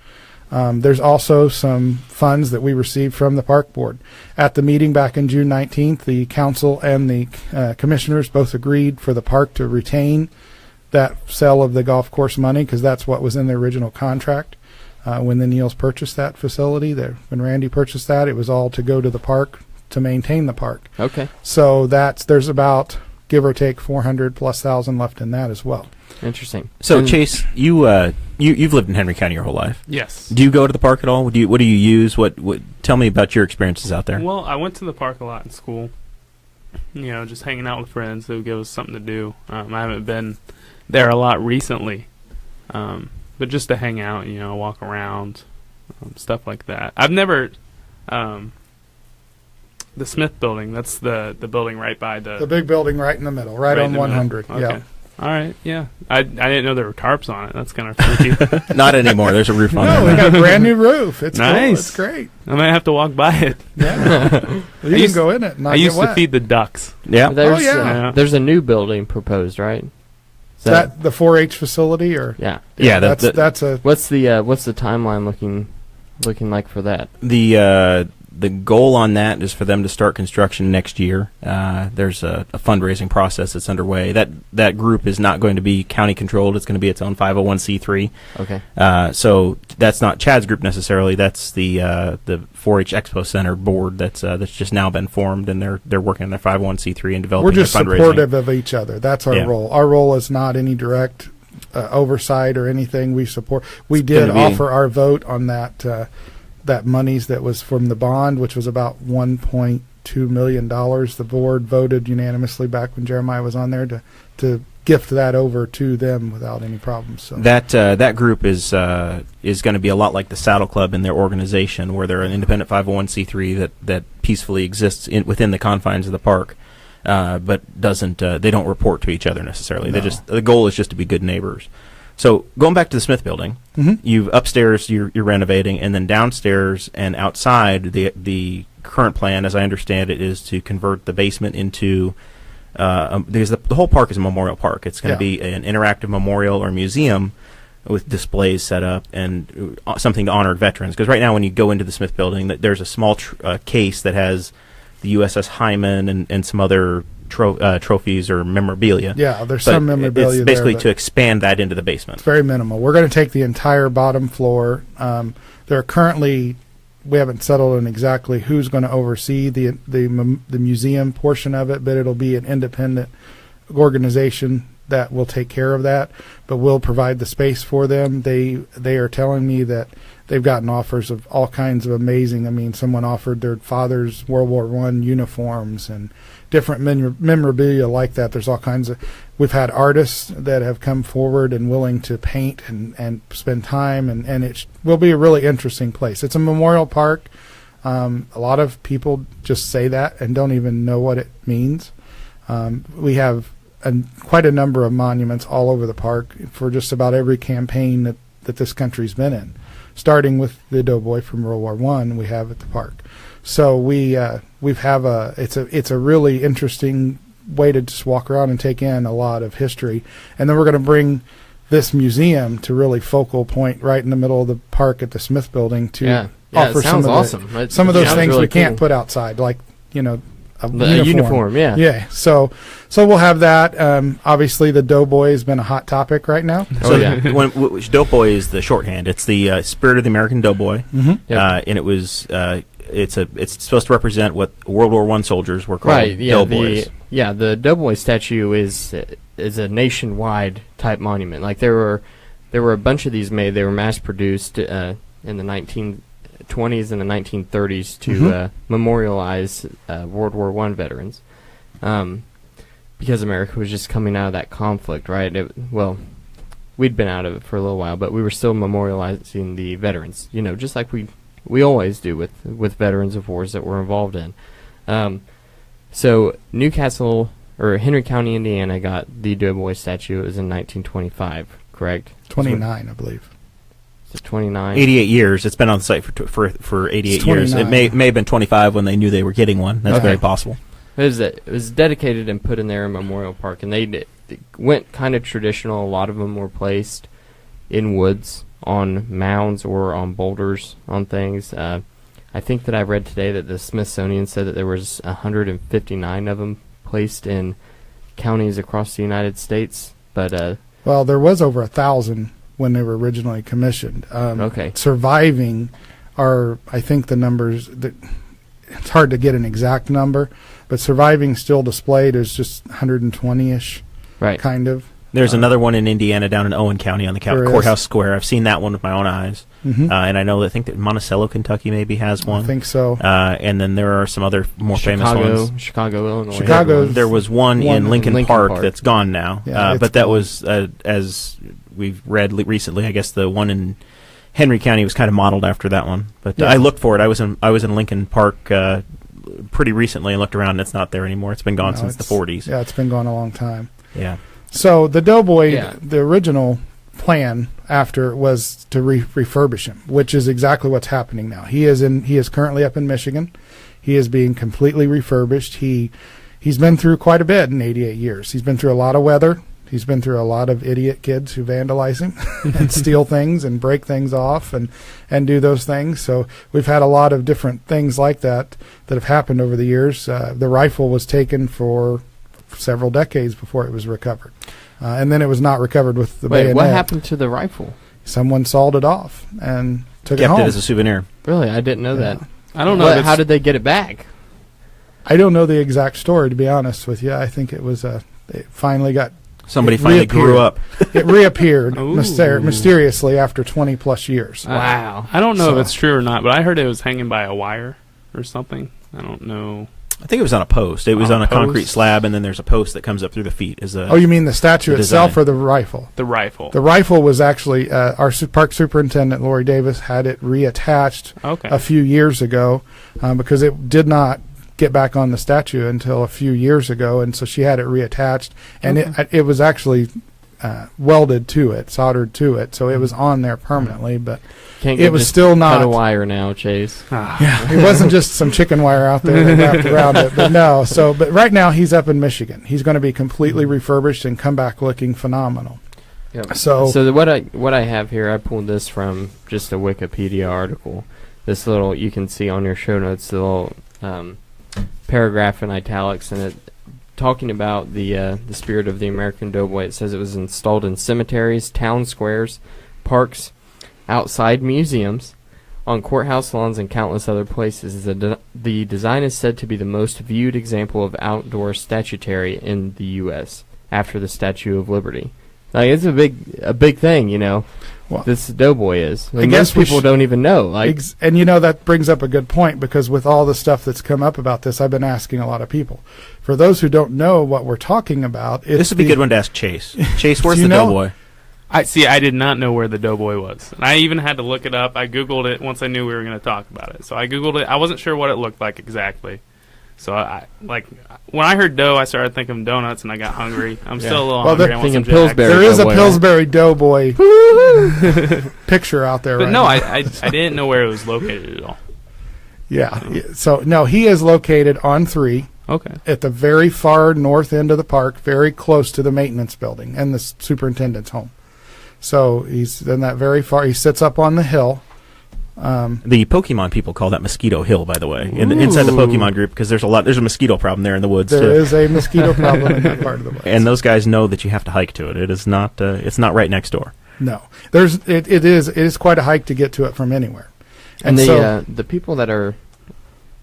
There's also some funds that we received from the park board. At the meeting back in June 19th, the council and the commissioners both agreed for the park to retain that sale of the golf course money, because that's what was in the original contract. When the Neals purchased that facility, when Randy purchased that, it was all to go to the park to maintain the park. Okay. So there's about, give or take, $400,000+ left in that as well. Interesting. So Chase, you've lived in Henry County your whole life. Yes. Do you go to the park at all? What do you use? What tell me about your experiences out there. Well, I went to the park a lot in school. You know, just hanging out with friends that would give us something to do. I haven't been there a lot recently, but just to hang out, you know, walk around, stuff like that. I've never. The Smith building, that's the building right by the big building right in the middle, right on 100. Okay. Yeah. All right, yeah. I didn't know there were tarps on it. That's kind of freaky. Not anymore. There's a roof on No, there. we got a brand new roof. It's nice. Cool. It's great. I might have to walk by it. Yeah. You can go in it and not I used get to wet. feed the ducks. Yeah. There's a new building proposed, right? Is that the 4-H facility, or? Yeah. Yeah, that's a. What's the timeline looking like for that? The goal on that is for them to start construction next year. There's a fundraising process that's underway. That group is not going to be county controlled. It's going to be its own 501c3. Okay. So that's not Chad's group necessarily. That's the 4-H Expo Center board that's just now been formed, and they're working on their 501c3 and developing. We're just their fundraising. supportive of each other. That's our role. Our role is not any direct oversight or anything. We support. We did offer our vote on that. That monies that was from the bond, which was about $1.2 million. The board voted unanimously back when Jeremiah was on there to gift that over to them without any problems. So that group is going to be a lot like the Saddle Club in their organization, where they're an independent 501c3 that peacefully exists within the confines of the park, but doesn't they don't report to each other necessarily. No. The goal is just to be good neighbors. So going back to the Smith Building, you upstairs you're renovating, and then downstairs and outside the current plan, as I understand it, is to convert the basement into because the whole park is a memorial park. It's going to be an interactive memorial or museum with displays set up and something to honor veterans. Because right now when you go into the Smith Building, there's a small case that has the USS Hyman and some other trophies or memorabilia. Yeah, there's some memorabilia. It's basically there, to expand that into the basement. It's very minimal. We're going to take the entire bottom floor. There are currently, we haven't settled on exactly who's going to oversee the museum portion of it, but it'll be an independent organization that will take care of that, but we'll provide the space for them. They are telling me that they've gotten offers of all kinds of amazing. I mean, someone offered their father's World War I uniforms and different memorabilia like that. There's all kinds of. We've had artists that have come forward and willing to paint and spend time, and it will be a really interesting place. It's a memorial park. A lot of people just say that and don't even know what it means. We have quite a number of monuments all over the park for just about every campaign that this country's been in, starting with the Doughboy from World War I we have at the park. So it's a really interesting way to just walk around and take in a lot of history. And then we're going to bring this museum to really focal point right in the middle of the park at the Smith Building to offer some of those things really we can't put outside, like, a uniform. Yeah. So we'll have that. Obviously, the Doughboy has been a hot topic right now. Doughboy is the shorthand. It's the spirit of the American Doughboy, and it was it's supposed to represent what World War I soldiers were called. Right. Yeah. Doughboys. The Doughboy statue is a nationwide type monument. Like there were a bunch of these made. They were mass produced in the 1920s and the 1930s to memorialize World War I veterans, because America was just coming out of that conflict, right? We'd been out of it for a little while, but we were still memorializing the veterans, just like we always do with veterans of wars that we're involved in. So Newcastle, or Henry County, Indiana, got the Doughboy statue. It was in 1925, correct? 29, I believe. 29. 88 years. It's been on the site for 88 years. It may have been 25 when they knew they were getting one. That's very possible. It was dedicated and put in there in Memorial Park, and they went kind of traditional. A lot of them were placed in woods, on mounds, or on boulders, on things. I think that I read today that the Smithsonian said that there was 159 of them placed in counties across the United States. But there was over 1,000 when they were originally commissioned. Surviving are, I think, the numbers that it's hard to get an exact number, but surviving still displayed is just 120-ish, right? Kind of. There's another one in Indiana down in Owen County on the Courthouse Square. I've seen that one with my own eyes. And I think that Monticello, Kentucky maybe has one. I think so. And then there are some other more famous ones. Chicago, Illinois. There was one in Lincoln Park that's gone now. But that was, as we've read recently, I guess the one in Henry County was kind of modeled after that one. But I looked for it. I was in Lincoln Park pretty recently and looked around, and it's not there anymore. It's been gone since the 40s. Yeah, it's been gone a long time. Yeah. So the Doughboy, the original plan after was to refurbish him, which is exactly what's happening now. He is currently up in Michigan. He is being completely refurbished. He's been through quite a bit in 88 years. He's been through a lot of weather. He's been through a lot of idiot kids who vandalize him and steal things and break things off and do those things. So we've had a lot of different things like that have happened over the years. The rifle was taken for several decades before it was recovered. And then it was not recovered with the bayonet. What happened to the rifle? Someone sawed it off and took it home. Kept it as a souvenir. Really? I didn't know that. I don't know. How did they get it back? I don't know the exact story, to be honest with you. I think it was it finally got... Somebody finally grew up. It reappeared mysteriously after 20-plus years. Wow. I don't know if it's true or not, but I heard it was hanging by a wire or something. I don't know. I think it was on a post. It was on a post? concrete slab, and then there's a post that comes up through the feet. Oh, you mean the statue the itself design. or the rifle? The rifle. The rifle was actually our park superintendent, Lori Davis, had it reattached Okay. a few years ago because it did not get back on the statue until a few years ago, and so she had it reattached, and it was actually welded to it, soldered to it, so it was on there permanently, but Can't it was just still cut not. a wire now, Chase. Yeah, it wasn't just some chicken wire out there that wrapped around it, but no. So, but right now he's up in Michigan. He's going to be completely refurbished and come back looking phenomenal. Yep. So what I have here, I pulled this from just a Wikipedia article. This little, you can see on your show notes, the little paragraph in italics, and it talking about the spirit of the American Doughboy. It says it was installed in cemeteries, town squares, parks, outside museums, on courthouse lawns, and countless other places. The design is said to be the most viewed example of outdoor statuary in the U.S. after the Statue of Liberty. Like, it's a big thing, you know. Well, this Doughboy is. I guess most people don't even know. Like, and you know, that brings up a good point, because with all the stuff that's come up about this, I've been asking a lot of people. For those who don't know what we're talking about, This would be a good one to ask Chase. Chase, where's the Doughboy? I did not know where the Doughboy was. And I even had to look it up. I Googled it once I knew we were going to talk about it. So I Googled it. I wasn't sure what it looked like exactly. So I when I heard dough, I started thinking donuts, and I got hungry. I'm still a little hungry. I want some thinking Pillsbury. There is a Doughboy, Pillsbury Doughboy picture out there. But right no, now. I didn't know where it was located at all. Yeah. So no, he is located on 3 Okay. at the very far north end of the park, very close to the maintenance building and the superintendent's home. So he's in that very far. He sits up on the hill. The Pokemon people call that Mosquito Hill, by the way, inside the Pokemon group, because there's a mosquito problem there in the woods. There too. is a mosquito problem in that part of the woods. And those guys know that you have to hike to it. It is not. It's not right next door. No, it is quite a hike to get to it from anywhere. and so, the people that are,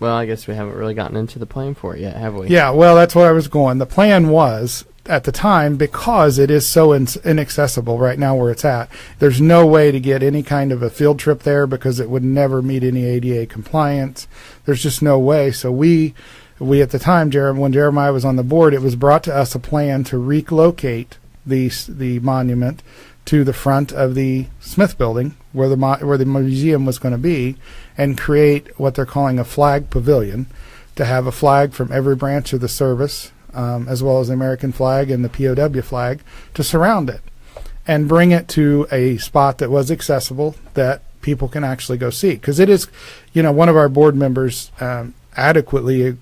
well, I guess we haven't really gotten into the plan for it yet, have we? yeah, well, that's where I was going. The plan was, at the time, because it is so inaccessible right now where it's at, there's no way to get any kind of a field trip there, because it would never meet any ADA compliance. There's just no way. So we at the time, when Jeremiah was on the board, it was brought to us a plan to relocate the monument to the front of the Smith building, where the museum was going to be, and create what they're calling a flag pavilion, to have a flag from every branch of the service, as well as the American flag and the POW flag, to surround it and bring it to a spot that was accessible, that people can actually go see. Because it is, one of our board members adequately,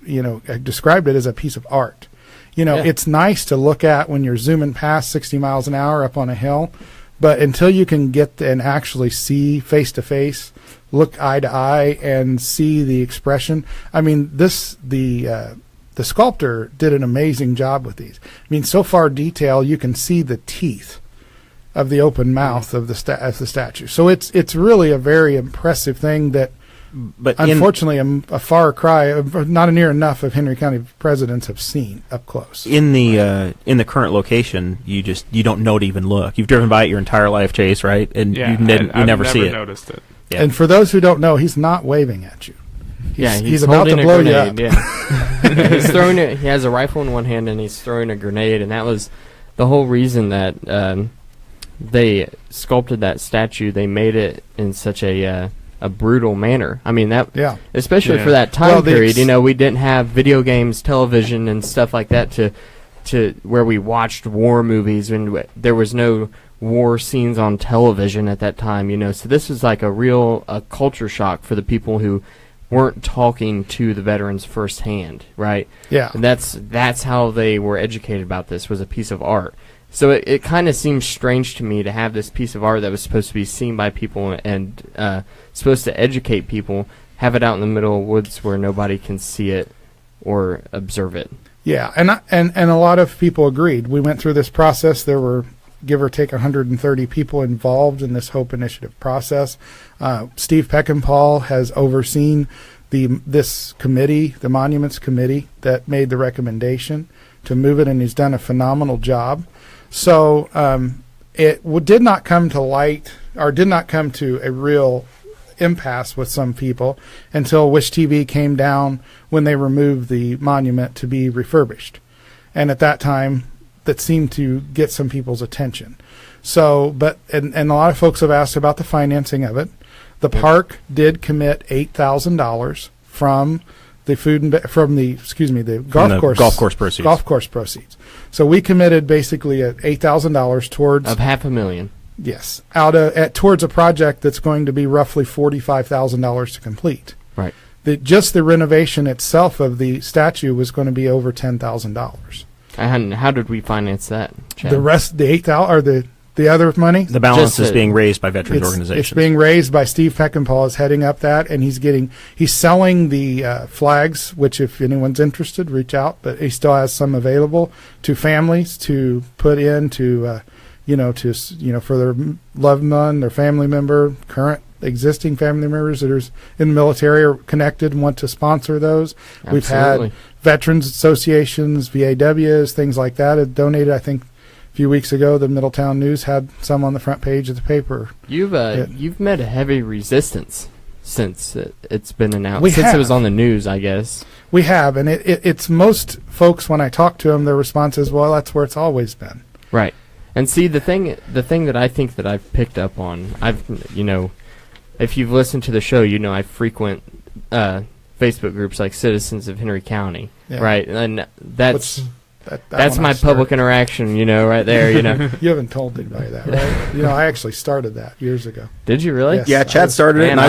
described it as a piece of art. It's nice to look at when you're zooming past 60 miles an hour up on a hill, but until you can get and actually see face to face, look eye to eye, and see the expression. I mean, the sculptor did an amazing job with these. I mean, so far detail, you can see the teeth of the open mouth of the statue. So it's really a very impressive thing that, But unfortunately, a far cry, not near enough of Henry County presidents have seen up close. in the current location, you don't know to even look. You've driven by it your entire life, Chase, right? And Yeah, you never see it. Noticed it. Yeah. And for those who don't know, he's not waving at you. He's about to holding blow a you grenade, up. Yeah. He's throwing it. He has a rifle in one hand and he's throwing a grenade, and that was the whole reason that they sculpted that statue. They made it in such a brutal manner. I mean, especially for that time period. We didn't have video games, television, and stuff like that to where we watched war movies, and there was no war scenes on television at that time. So this was like a culture shock for the people who weren't talking to the veterans firsthand, right? Yeah. And that's how they were educated about this, was a piece of art. So it kind of seems strange to me to have this piece of art that was supposed to be seen by people and supposed to educate people, have it out in the middle of woods where nobody can see it or observe it. Yeah, and a lot of people agreed. We went through this process. There were, give or take, 130 people involved in this Hope Initiative process. Steve Peckinpah has overseen this committee, the Monuments Committee, that made the recommendation to move it, and he's done a phenomenal job. So it did not come to light, or did not come to a real impasse with some people until Wish TV came down when they removed the monument to be refurbished. And at that time, that seemed to get some people's attention. So, and a lot of folks have asked about the financing of it. The park did commit $8,000 from the golf course proceeds. So we committed basically at $8,000 towards of $500,000. Yes, towards a project that's going to be roughly $45,000 to complete. Right. Just the renovation itself of the statue was going to be over $10,000. And how did we finance that, Chad? The rest, the $8,000 or the other money. The balance is being raised by veterans organizations. It's being raised by Steve Peckinpah is heading up that, and he's selling the flags. Which, if anyone's interested, reach out. But he still has some available to families to put in for their loved one, their family member, current existing family members that are in the military or connected and want to sponsor those. Absolutely. We've had veterans associations, VAWs, things like that have donated. I think a few weeks ago, the Middletown News had some on the front page of the paper. You've met a heavy resistance since it's been announced. It was on the news, I guess. We have, and it's most folks, when I talk to them, their response is, well, that's where it's always been. Right. And see, the thing that I think that I've picked up on, if you've listened to the show, I frequent Facebook groups like Citizens of Henry County, right? And that's my public interaction, right there, You haven't told anybody that, right? I actually started that years ago. Did you really? Yes, yeah, Chad started it, and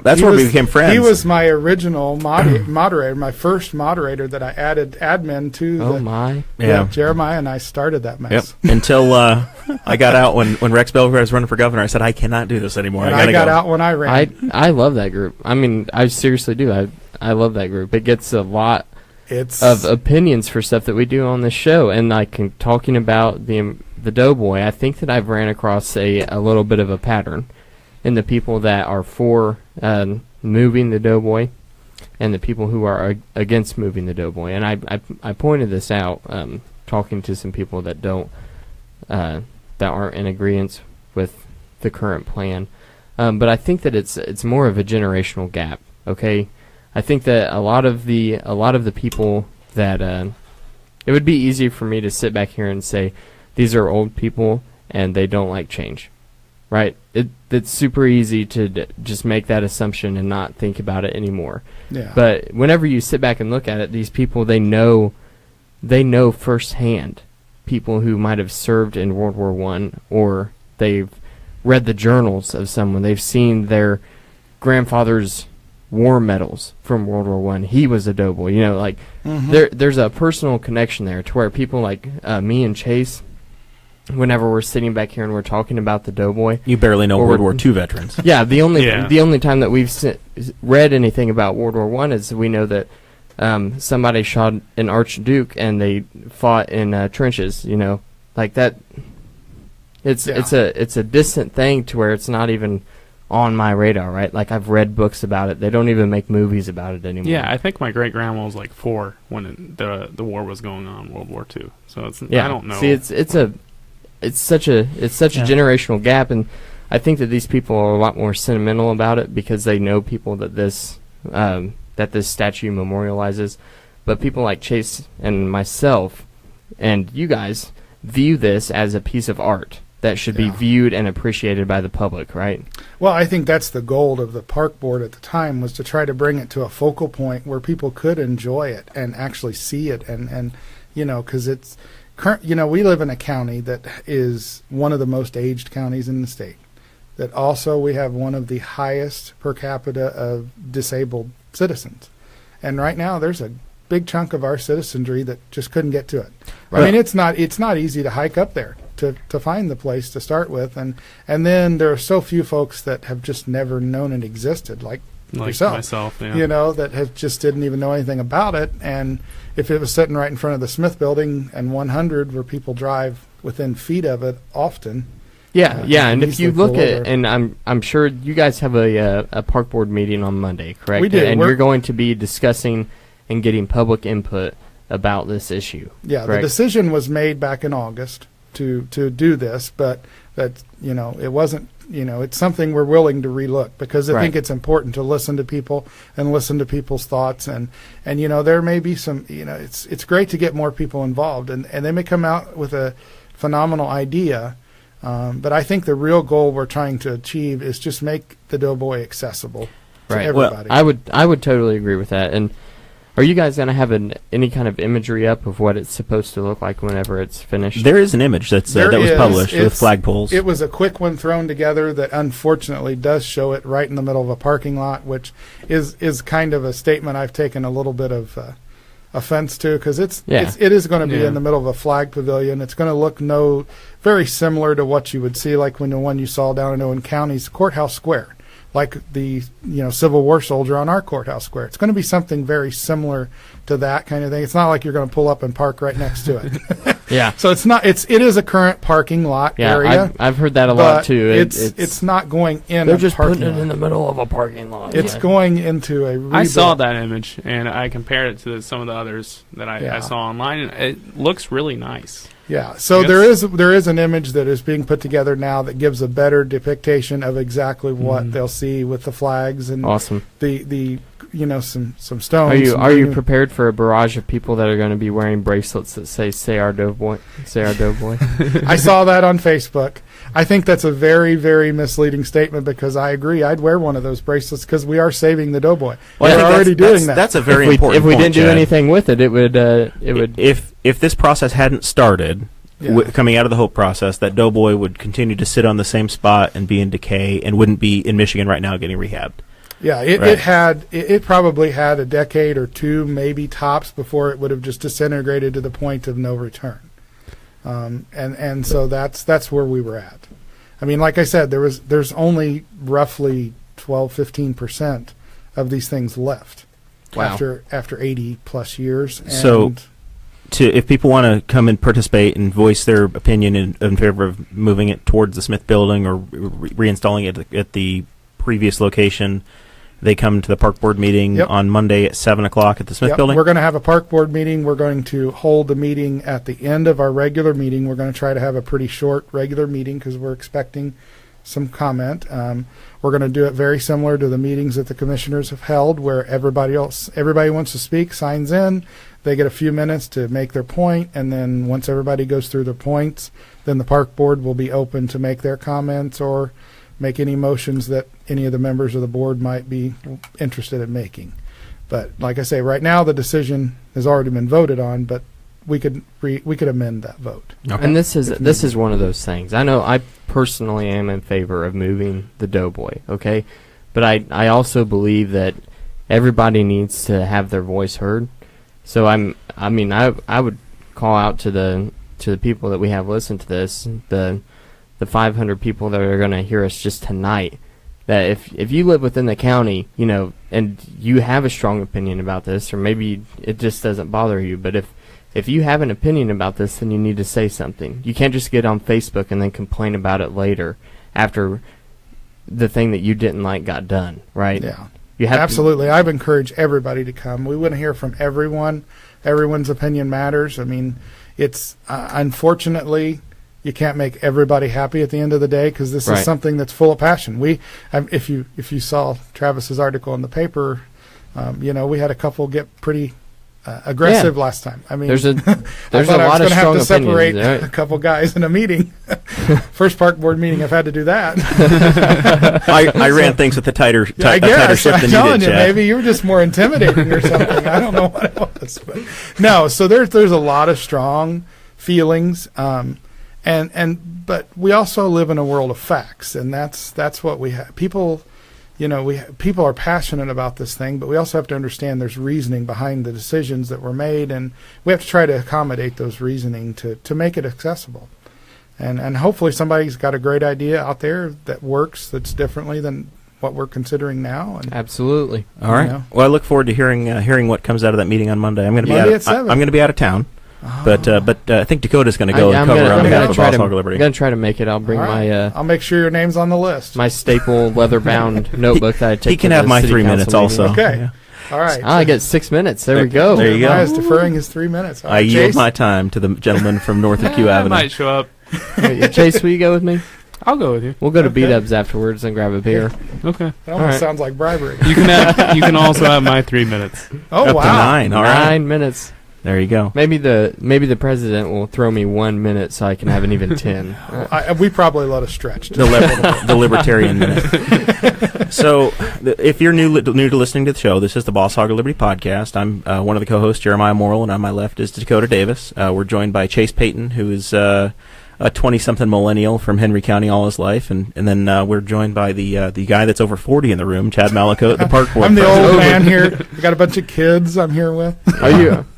that's where we became friends. He was my original moderator, my first moderator that I added admin to. Oh, my. Yeah, Jeremiah and I started that mess. Yep. Until I got out when Rex Belgrade was running for governor. I said, I cannot do this anymore. And I got out when I ran. I love that group. I mean, I seriously do. I love that group. It gets a lot of opinions for stuff that we do on this show, and talking about the Doughboy, I think that I've ran across a little bit of a pattern in the people that are for moving the Doughboy and the people who are against moving the Doughboy. And I pointed this out talking to some people that that aren't in agreement with the current plan, but I think that it's more of a generational gap. Okay. I think that a lot of the people that it would be easy for me to sit back here and say these are old people and they don't like change, right? It's super easy to just make that assumption and not think about it anymore. Yeah. But whenever you sit back and look at it, these people they know firsthand people who might have served in World War I, or they've read the journals of someone, they've seen their grandfather's war medals from World War I. He was a Doughboy. There's a personal connection there to where people like me and Chase, whenever we're sitting back here and we're talking about the Doughboy, you barely know World War II veterans. Yeah, the only time that we've read anything about World War I is we know that somebody shot an Archduke and they fought in trenches. Like that. It's a distant thing to where it's not even on my radar, right? Like, I've read books about it. They don't even make movies about it anymore. Yeah, I think my great-grandma was like 4 when the war was going on, World War II. So I don't know. See, it's such a generational gap, and I think that these people are a lot more sentimental about it because they know people that this statue memorializes. But people like Chase and myself and you guys view this as a piece of art that should be viewed and appreciated by the public, right? Well, I think that's the goal of the park board at the time, was to try to bring it to a focal point where people could enjoy it and actually see it, and because it's we live in a county that is one of the most aged counties in the state. That also we have one of the highest per capita of disabled citizens, and right now there's a big chunk of our citizenry that just couldn't get to it. Right. I mean, it's not easy to hike up there to find the place to start with, and then there are so few folks that have just never known it existed, like yourself, myself, yeah. That have just didn't even know anything about it. And if it was sitting right in front of the Smith Building and 100, where people drive within feet of it often. And if you look at, and I'm sure you guys have a park board meeting on Monday, correct? We do, and you're going to be discussing and getting public input about this issue. Yeah, correct? The decision was made back in August to do this, but that it wasn't it's something we're willing to relook, because I Right. think it's important to listen to people and listen to people's thoughts. And there may be some, it's great to get more people involved, and they may come out with a phenomenal idea. But I think the real goal we're trying to achieve is just make the Doughboy accessible to Right. everybody. I would totally agree with that. And are you guys going to have any kind of imagery up of what it's supposed to look like whenever it's finished? There is an image that was published with flagpoles. It was a quick one thrown together that unfortunately does show it right in the middle of a parking lot, which is kind of a statement I've taken a little bit of offense to, because it is going to be in the middle of a flag pavilion. It's going to look very similar to what you would see like when the one you saw down in Owen County's Courthouse Square, like the Civil War soldier on our courthouse square. It's going to be something very similar to that kind of thing. It's not like you're going to pull up and park right next to it. Yeah. So it is a current parking lot area. I've heard that a lot too. It's not going in. They're just parking putting it lot. in the middle of a parking lot. It's going into a rebuild. I saw that image, and I compared it to some of the others that I saw online, and it looks really nice. Yeah, so there is an image that is being put together now that gives a better depiction of exactly what they'll see with the flags and awesome. The some stones. Are you prepared for a barrage of people that are going to be wearing bracelets that say our Doughboy"? Say our Doughboy. I saw that on Facebook. I think that's a very, very misleading statement, because I agree. I'd wear one of those bracelets because we are saving the Doughboy. Well, we're already doing that. That's a very important If we point, didn't do Chad. anything with it, it would. If this process hadn't started, coming out of the Hope process, that Doughboy would continue to sit on the same spot and be in decay and wouldn't be in Michigan right now getting rehabbed. Yeah, it probably had a decade or two, maybe tops, before it would have just disintegrated to the point of no return. And so that's where we were at. I mean, like I said, there's only roughly 12-15% of these things left after 80 plus years. And so, if people want to come and participate and voice their opinion in favor of moving it towards the Smith Building or reinstalling it at the previous location, they come to the Park Board meeting on Monday at 7 o'clock at the Smith Building? We're going to have a Park Board meeting. We're going to hold the meeting at the end of our regular meeting. We're going to try to have a pretty short regular meeting because we're expecting some comment. We're going to do it very similar to the meetings that the commissioners have held, where everybody wants to speak, signs in, they get a few minutes to make their point, and then once everybody goes through their points, then the Park Board will be open to make their comments or make any motions that any of the members of the board might be interested in making. But like I say, right now the decision has already been voted on, but we could amend that vote. Okay. And this is one of those things. I know I personally am in favor of moving the Doughboy, okay? But I also believe that everybody needs to have their voice heard. So I would call out to the people that we have listened to this, the 500 people that are going to hear us just tonight, that if you live within the county, and you have a strong opinion about this, or maybe it just doesn't bother you, but if you have an opinion about this, then you need to say something. You can't just get on Facebook and then complain about it later after the thing that you didn't like got done, right? Yeah. You have Absolutely. I've encouraged everybody to come. We want to hear from everyone. Everyone's opinion matters. I mean, it's unfortunately you can't make everybody happy at the end of the day, because this is something that's full of passion. If you saw Travis's article in the paper, we had a couple get pretty aggressive last time. I mean, there's a lot of strong opinions. I have to separate a couple guys in a meeting. First Park Board meeting, I've had to do that. I ran things with a tighter ship than I'm telling you you, did, Chad. maybe you were just more intimidating or something. I don't know what it was, but no. So there's a lot of strong feelings, but we also live in a world of facts, and that's what we have. People are passionate about this thing, but we also have to understand there's reasoning behind the decisions that were made, and we have to try to accommodate those reasoning to make it accessible. And hopefully somebody's got a great idea out there that works, that's differently than what we're considering now. And, absolutely. All right. Well, I look forward to hearing what comes out of that meeting on Monday. I'm going to be out of town. Oh. But I think Dakota's going to go and cover on behalf of Boss Hog Liberty. I'm going to try to make it. I'll bring I'll make sure your name's on the list. My staple leather-bound notebook that I take. He can have my 3 minutes also. Okay. Yeah. All right. I get 6 minutes. There we go. There you go. He's deferring his 3 minutes. I yield my time to the gentleman from north of Q Avenue. I might show up. Chase, will you go with me? I'll go with you. We'll go to Okay. B-Dubs afterwards and grab a beer. Okay. It almost Alright. sounds like bribery. You can also have my 3 minutes. Oh Up wow! to 9. All right. 9 minutes. There you go. Maybe the president will throw me 1 minute so I can have an even 10. We probably let us stretch. The Libertarian Minute. So, if you're new to listening to the show, this is the Boss Hog of Liberty podcast. I'm one of the co-hosts, Jeremiah Morrell, and on my left is Dakota Davis. We're joined by Chase Peyton, who is a 20-something millennial from Henry County all his life, and then we're joined by the guy that's over 40 in the room, Chad Malicoat, the park board. I'm the president. old man here. I got a bunch of kids I'm here with.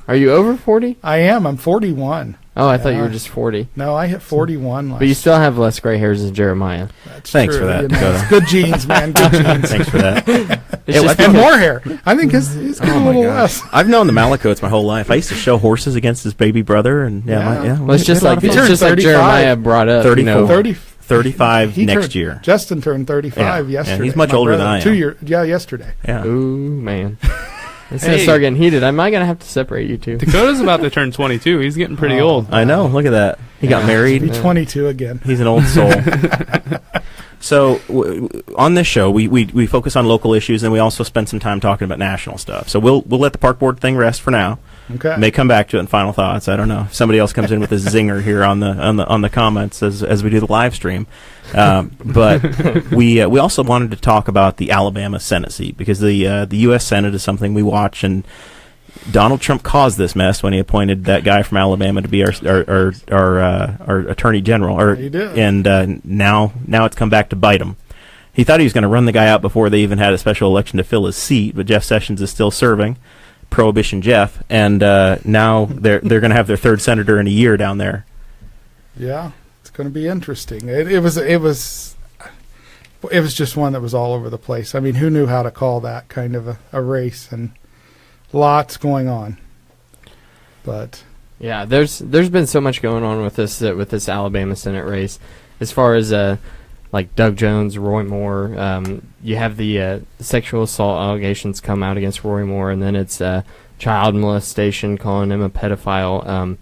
Are you over 40? I am. I'm 41. Oh, I thought you Yeah. were just 40. No, I hit 41 last. But you still have less gray hairs than Jeremiah. That's Thanks true, for that, you know. Dakota. It's good genes, man. Good genes. Thanks for that. It's Hey, just And because- more hair. I think he's got a little less. I've known the Malicoats my whole life. I used to show horses against his baby brother, and Yeah. Well, it's just like He turned 35. Jeremiah brought up. 34. 30. 35 He next turned- year. Justin turned 35 Yeah. yesterday. And he's much My older brother, than I am. 2 years. Yeah, yesterday. Yeah. Ooh, man. It's going to Hey. start getting heated. Am I going to have to separate you two? Dakota's about to turn 22. He's getting pretty Oh. old. I know. Look at that. He got Yeah. married. Be 22 again. He's an old soul. So on this show, we focus on local issues, and we also spend some time talking about national stuff. So we'll let the park board thing rest for now. Okay. May come back to it in final thoughts. I don't know. If somebody else comes in with a zinger here on the comments as we do the live stream. But we also wanted to talk about the Alabama Senate seat, because the U.S. Senate is something we watch, and Donald Trump caused this mess when he appointed that guy from Alabama to be our attorney general. He did. And now it's come back to bite him. He thought he was going to run the guy out before they even had a special election to fill his seat, but Jeff Sessions is still serving, Prohibition Jeff, and now they're going to have their third senator in a year down there. Yeah, it's going to be interesting. It was just one that was all over the place. I mean, who knew how to call that kind of a race, and lots going on. But Yeah, there's been so much going on with this Alabama Senate race, as far as like Doug Jones, Roy Moore. You have the sexual assault allegations come out against Roy Moore, and then it's child molestation, calling him a pedophile.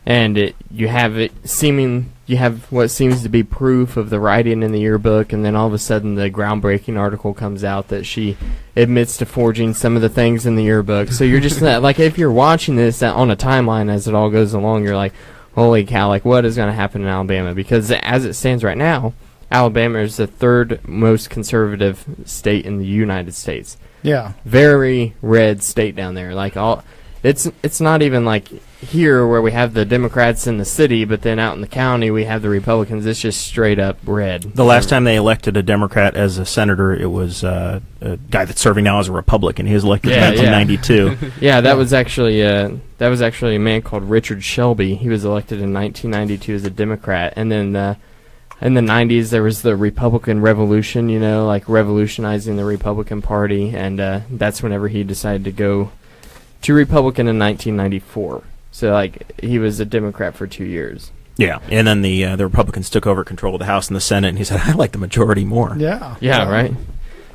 And you have what seems to be proof of the writing in the yearbook, and then all of a sudden the groundbreaking article comes out that she admits to forging some of the things in the yearbook. So you're just like, if you're watching this on a timeline as it all goes along, you're like, holy cow, like what is going to happen in Alabama? Because as it stands right now, Alabama is the third most conservative state in the United States. yeah, Very red state down there. Like it's not even like here where we have the Democrats in the city, but then out in the county we have the Republicans. It's just straight up red. The last time they elected a Democrat as a senator, it was a guy that's serving now as a Republican. He was elected in 1992. Yeah, that was actually a man called Richard Shelby. He was elected in 1992 as a Democrat, and then in the 90s there was the Republican Revolution, like revolutionizing the Republican Party, and that's whenever he decided to go to Republican in 1994. So like he was a Democrat for 2 years. Yeah, and then the Republicans took over control of the House and the Senate, and he said, "I like the majority more." yeah, Yeah, right.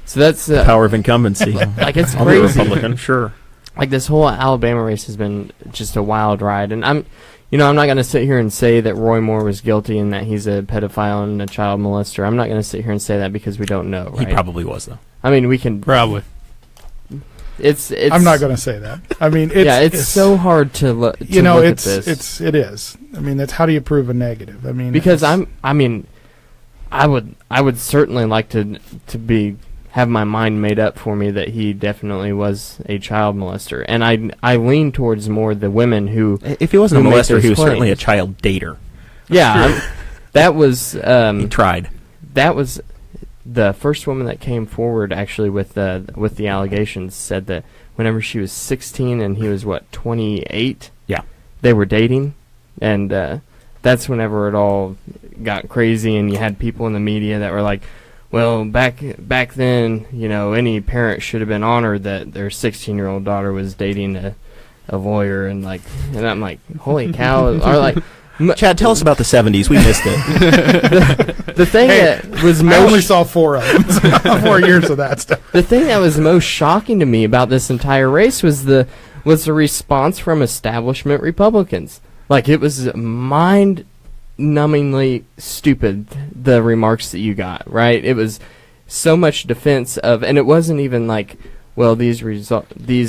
So that's Power of incumbency. like it's I'll be a crazy. Republican, sure. Like this whole Alabama race has been just a wild ride, and I'm not going to sit here and say that Roy Moore was guilty and that he's a pedophile and a child molester. I'm not going to sit here and say that because we don't know. Right? He probably was, though. I mean, we can. Probably. It's. I'm not going to say that. I mean, it's so hard to look. Look at this. It is. I mean, that's how do you prove a negative? I mean, Because I would certainly like to have my mind made up for me that he definitely was a child molester, and I lean towards more the women who. If he wasn't a who make molester, he those was certainly a claims. child dater. Yeah, that was. He tried. That was the first woman that came forward actually with the allegations, said that whenever she was 16 and he was 28, Yeah. they were dating, and that's whenever it all got crazy, and you had people in the media that were like, well, back then, any parent should have been honored that their 16-year-old daughter was dating a lawyer, and I'm like, holy cow, or like. Chad, tell us about the 70s. We missed it. The thing that was I only most saw 4 of them. 4 years of that stuff. the thing that was most shocking to me about this entire race was the response from establishment Republicans. Like it was mind numbingly stupid, the remarks that you got, right? It was so much defense of, and it wasn't even like, well, these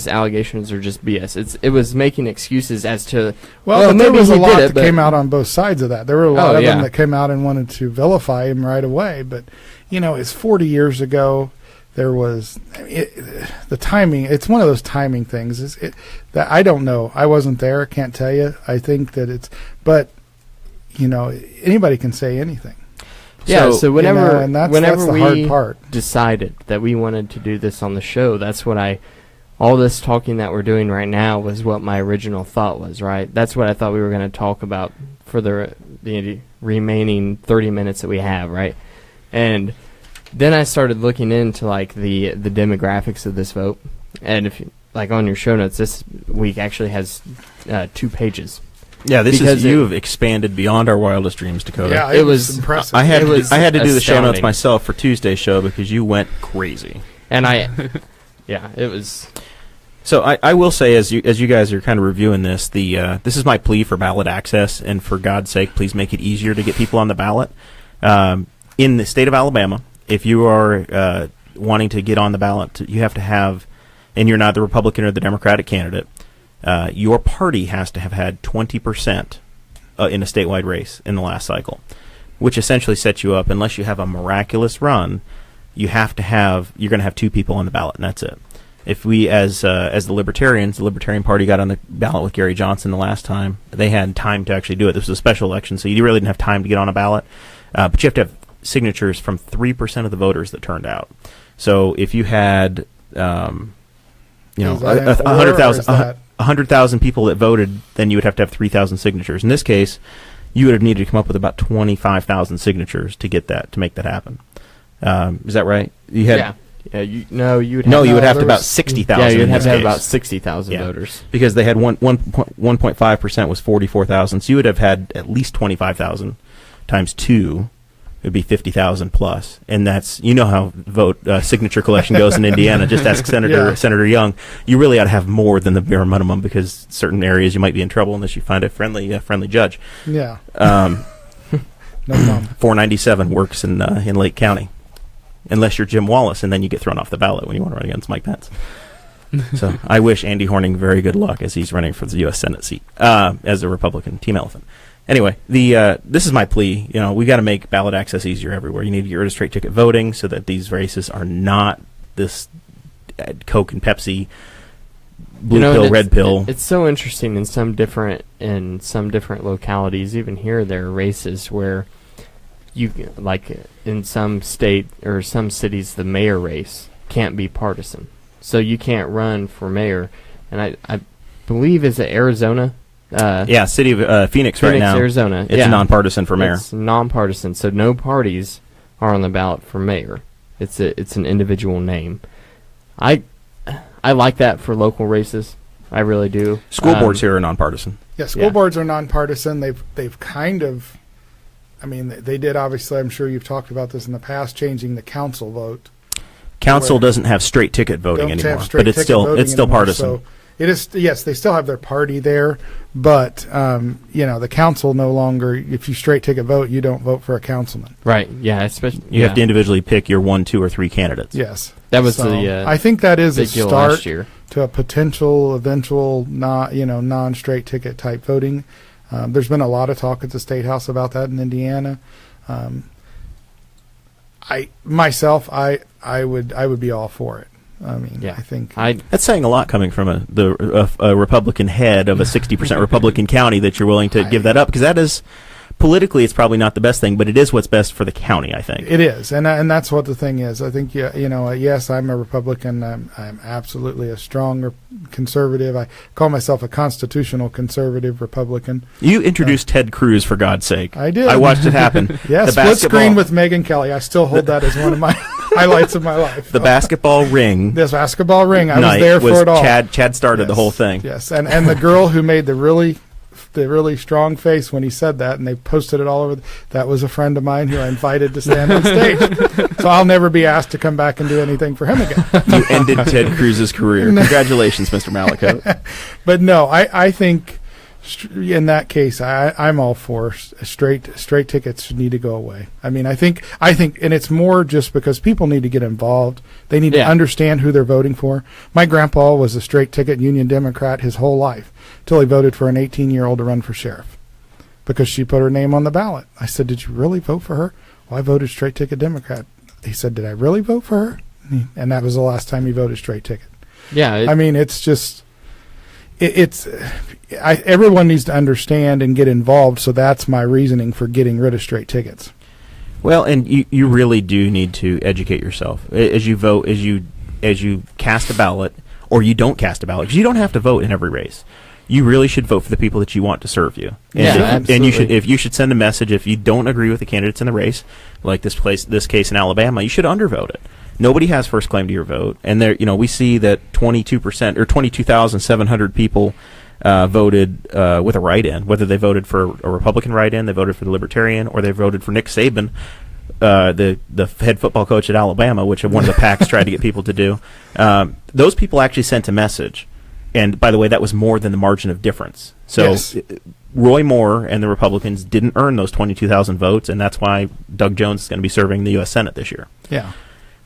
allegations are just BS. It was making excuses as to, well, maybe there was he a lot did it, that came out on both sides of that. There were a lot of yeah. them that came out and wanted to vilify him right away. But, it's 40 years ago. There was the timing. It's one of those timing things. That I don't know. I wasn't there. Can't tell you. I think that but anybody can say anything. Yeah. So whenever and that's the we hard part. decided that we wanted to do this on the show, that's what all this talking that we're doing right now was what my original thought was. Right. That's what I thought we were going to talk about for the remaining 30 minutes that we have. Right. And then I started looking into like the demographics of this vote, and if you, like on your show notes, this week actually has 2 pages. Yeah, you've expanded beyond our wildest dreams, Dakota. Yeah, it was impressive. I had to do the show astounding. notes myself for Tuesday's show because you went crazy. And it was. So I will say, as you guys are kind of reviewing this, this is my plea for ballot access, and for God's sake, please make it easier to get people on the ballot. In the state of Alabama, if you are wanting to get on the ballot, you have to have, and you're not the Republican or the Democratic candidate, your party has to have had 20% in a statewide race in the last cycle, which essentially sets you up, unless you have a miraculous run, you're going to have 2 people on the ballot, and that's it. If we, as the Libertarians, the Libertarian Party got on the ballot with Gary Johnson the last time, they had time to actually do it. This was a special election, so you really didn't have time to get on a ballot, but you have to have signatures from 3% of the voters that turned out. So if you had, 100,000 people that voted, then you would have to have 3,000 signatures. In this case, you would have needed to come up with about 25,000 signatures to get that, to make that happen. Is that right? You had, you would have to about 60,000. Yeah, you'd have to have case. about 60,000 voters, because they had 1.5% was 44,000. So you would have had at least 25,000 times 2. It would be 50,000 plus, and that's how signature collection goes in Indiana. Just ask Senator Young. You really ought to have more than the bare minimum, because certain areas you might be in trouble unless you find a friendly judge. Yeah. No problem. 497 works in Lake County, unless you're Jim Wallace, and then you get thrown off the ballot when you want to run against Mike Pence. So I wish Andy Horning very good luck as he's running for the U.S. Senate seat as a Republican. Team Elephant. Anyway, this is my plea. We got to make ballot access easier everywhere. You need to get rid of straight ticket voting so that these races are not this Coke and Pepsi, blue pill, red pill. It's so interesting in some different localities. Even here, there are races where you, like in some state or some cities, the mayor race can't be partisan, so you can't run for mayor. And I believe, is it Arizona? City of Phoenix right now. Arizona. It's nonpartisan for mayor. It's nonpartisan, so no parties are on the ballot for mayor. It's an individual name. I like that for local races. I really do. School boards here are nonpartisan. Yeah, school boards are nonpartisan. They've kind of, they did, obviously, I'm sure you've talked about this in the past, changing the council vote. Council doesn't have straight ticket voting anymore, but it's still partisan. So it is, yes, they still have their party there, but the council no longer. If you straight ticket vote, you don't vote for a councilman. Right. Yeah. Especially you have to individually pick your 1, 2, or 3 candidates. Yes. That was the. I think that is a start last year to a potential eventual non straight ticket type voting. There's been a lot of talk at the State House about that in Indiana. I would be all for it. I think that's saying a lot coming from a Republican head of a 60% Republican county, that you're willing to give that up, because that is politically, it's probably not the best thing, but it is what's best for the county, I think. It is, and that's what the thing is. I think, yes, I'm a Republican. I'm absolutely a strong conservative. I call myself a constitutional conservative Republican. You introduced Ted Cruz, for God's sake. I did. I watched it happen. Yes, split screen with Megyn Kelly. I still hold that as one of my highlights of my life. The basketball ring. This basketball ring. I was there for it all. Chad started the whole thing. Yes, and the girl who made the really strong face when he said that, and they posted it all over. That was a friend of mine who I invited to stand on stage. So I'll never be asked to come back and do anything for him again. You ended Ted Cruz's career. Congratulations, Mr. Malicoat. But no, I think In that case, I'm all for straight tickets need to go away. I mean, I think, and it's more just because people need to get involved. They need to understand who they're voting for. My grandpa was a straight ticket Union Democrat his whole life till he voted for an 18-year-old to run for sheriff because she put her name on the ballot. I said, "Did you really vote for her?" "Well, I voted straight ticket Democrat." He said, "Did I really vote for her?" And that was the last time he voted straight ticket. Yeah, I mean, it's just. Everyone needs to understand and get involved, so that's my reasoning for getting rid of straight tickets. Well, and you really do need to educate yourself as you vote, as you cast a ballot, or you don't cast a ballot, because you don't have to vote in every race. You really should vote for the people that you want to serve you. And you should send a message if you don't agree with the candidates in the race, like this case in Alabama. You should undervote it. Nobody has first claim to your vote, and there, we see that 22% or 22,700 people voted with a write-in. Whether they voted for a Republican write-in, they voted for the Libertarian, or they voted for Nick Saban, the head football coach at Alabama, which one of the PACs tried to get people to do. Those people actually sent a message, and by the way, that was more than the margin of difference. So. Yes. Roy Moore and the Republicans didn't earn those 22,000 votes, and that's why Doug Jones is going to be serving the U.S. Senate this year. Yeah.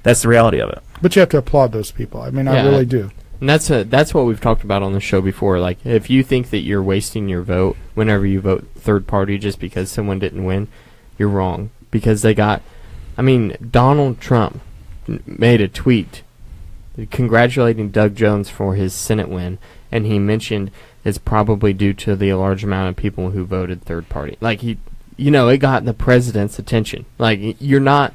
That's the reality of it. But you have to applaud those people. I mean, I really do. And that's what we've talked about on the show before. Like, if you think that you're wasting your vote whenever you vote third party just because someone didn't win, you're wrong. Because Donald Trump made a tweet congratulating Doug Jones for his Senate win, and he mentioned it's probably due to the large amount of people who voted third party. Like, it got the president's attention. Like, you're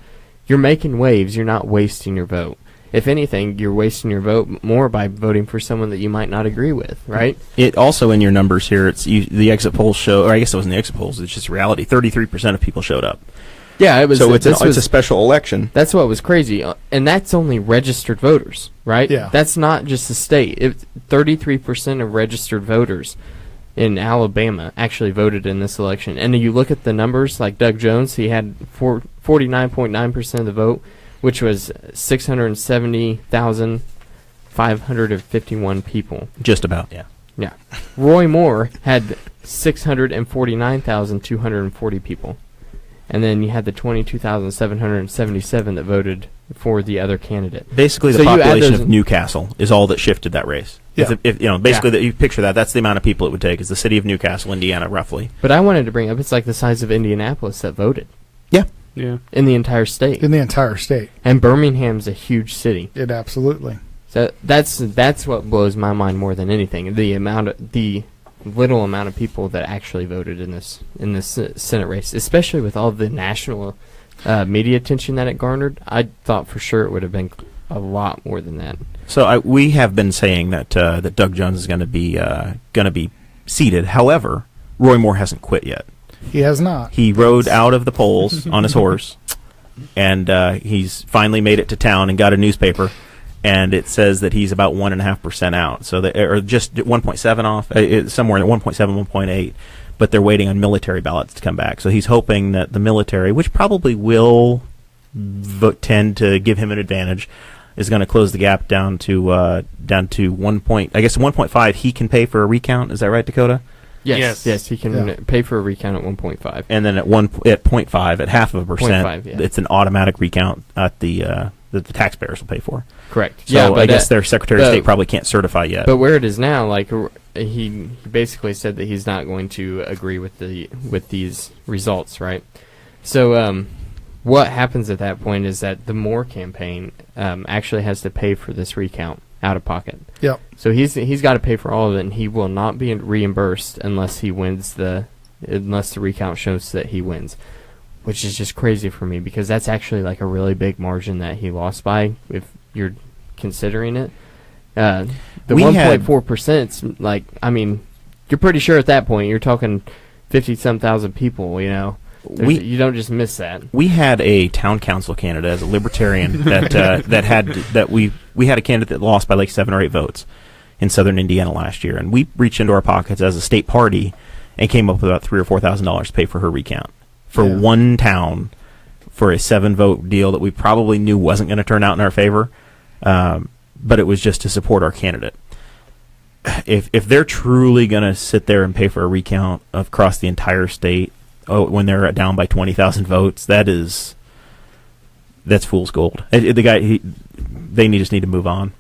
making waves. You're not wasting your vote. If anything, you're wasting your vote more by voting for someone that you might not agree with, right? It also, in your numbers here, the exit polls show, or I guess it wasn't the exit polls, it's just reality. 33% of people showed up. Yeah, it was. So it's a special election. That's what was crazy, and that's only registered voters, right? Yeah. That's not just the state. 33% of registered voters in Alabama actually voted in this election. And you look at the numbers, like Doug Jones, he had 49.9% of the vote, which was 670,551 people. Just about, yeah. Yeah. Roy Moore had 649,240 people. And then you had the 22,777 that voted for the other candidate. Basically, the population of Newcastle is all that shifted that race. Yeah. You picture that. That's the amount of people it would take. Is the city of Newcastle, Indiana, roughly. But I wanted to bring up, it's like the size of Indianapolis that voted. Yeah. Yeah. In the entire state. And Birmingham's a huge city. It absolutely. So that's what blows my mind more than anything. The little amount of people that actually voted in this Senate race, especially with all the national media attention that it garnered. I thought for sure it would have been a lot more than that. So we have been saying that Doug Jones is going to be seated. However, Roy Moore hasn't quit yet. He has not. He rode out of the polls on his horse, and he's finally made it to town and got a newspaper. And it says that he's about 1.5% out, or just 1.7 off, somewhere at 1.7, 1.8. But they're waiting on military ballots to come back. So he's hoping that the military, which probably will tend to give him an advantage, is going to close the gap down to 1.5. He can pay for a recount. Is that right, Dakota? Yes, he can pay for a recount at 1.5. And then at 0.5, at 0.5%, it's an automatic recount at that the taxpayers will pay for. Correct. So I guess their Secretary of State probably can't certify yet. But where it is now, like he basically said that he's not going to agree with these results, right? So what happens at that point is that the Moore campaign actually has to pay for this recount out of pocket. Yep. So he's got to pay for all of it, and he will not be reimbursed unless the recount shows that he wins. Which is just crazy for me because that's actually like a really big margin that he lost by if you're considering it. The 1.4%, like, I mean, you're pretty sure at that point you're talking 50-some thousand people, you know. You don't just miss that. We had a town council candidate as a libertarian we had a candidate that lost by like 7 or 8 votes in southern Indiana last year, and we reached into our pockets as a state party and came up with about $3,000 or $4,000 to pay for her recount. For one town, for a 7-vote deal that we probably knew wasn't going to turn out in our favor, but it was just to support our candidate. if they're truly going to sit there and pay for a recount across the entire state, when they're down by 20,000 votes, that's fool's gold. The guy, they just need to move on.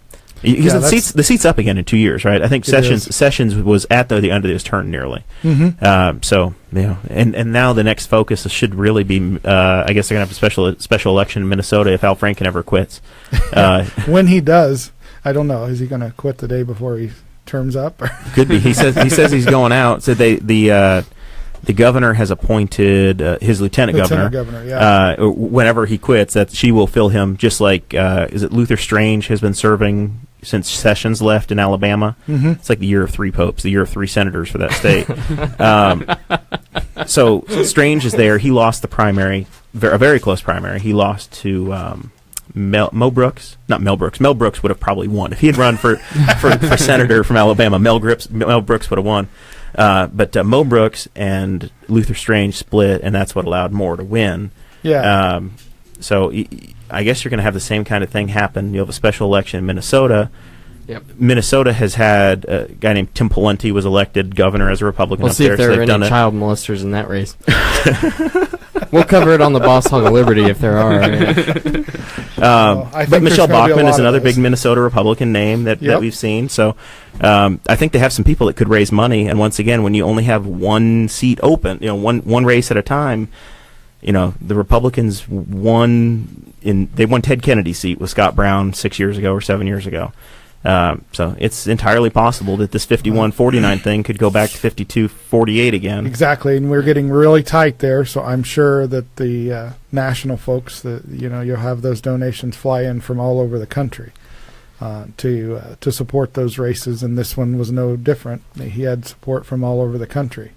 Because the seat's up again in 2 years, right? I think Sessions was at the end of his term nearly. Mm-hmm. So and now the next focus should really be, I guess they're gonna have a special election in Minnesota if Al Franken ever quits. When he does, I don't know. Is he going to quit the day before he terms up? Could be. He says he's going out. So the governor has appointed his lieutenant governor. Yeah. Whenever he quits, that she will fill him, just like is it Luther Strange has been serving since Sessions left in Alabama. Mm-hmm. It's like the year of 3 popes, the year of 3 senators for that state. So Strange is there. He lost the primary, a very close primary. He lost to Mo Brooks, not Mel Brooks. Mel Brooks would have probably won if he had run for senator from Alabama. Mel Brooks would have won. But Mo Brooks and Luther Strange split, and that's what allowed Moore to win. Yeah. So I guess you're going to have the same kind of thing happen. You'll have a special election in Minnesota. Yep. Minnesota has had a guy named Tim Pawlenty was elected governor as a Republican. We'll see if there are any child molesters in that race. We'll cover it on the Boss Hog of Liberty if there are. But Michelle Bachmann is another big Minnesota Republican name that we've seen. So I think they have some people that could raise money. And once again, when you only have one seat open, one race at a time, the Republicans won Ted Kennedy's seat with Scott Brown 6 years ago or 7 years ago. So it's entirely possible that this 51-49 thing could go back to 52-48 again. Exactly, and we're getting really tight there. So I'm sure that the national folks, you'll have those donations fly in from all over the country to support those races, and this one was no different. He had support from all over the country.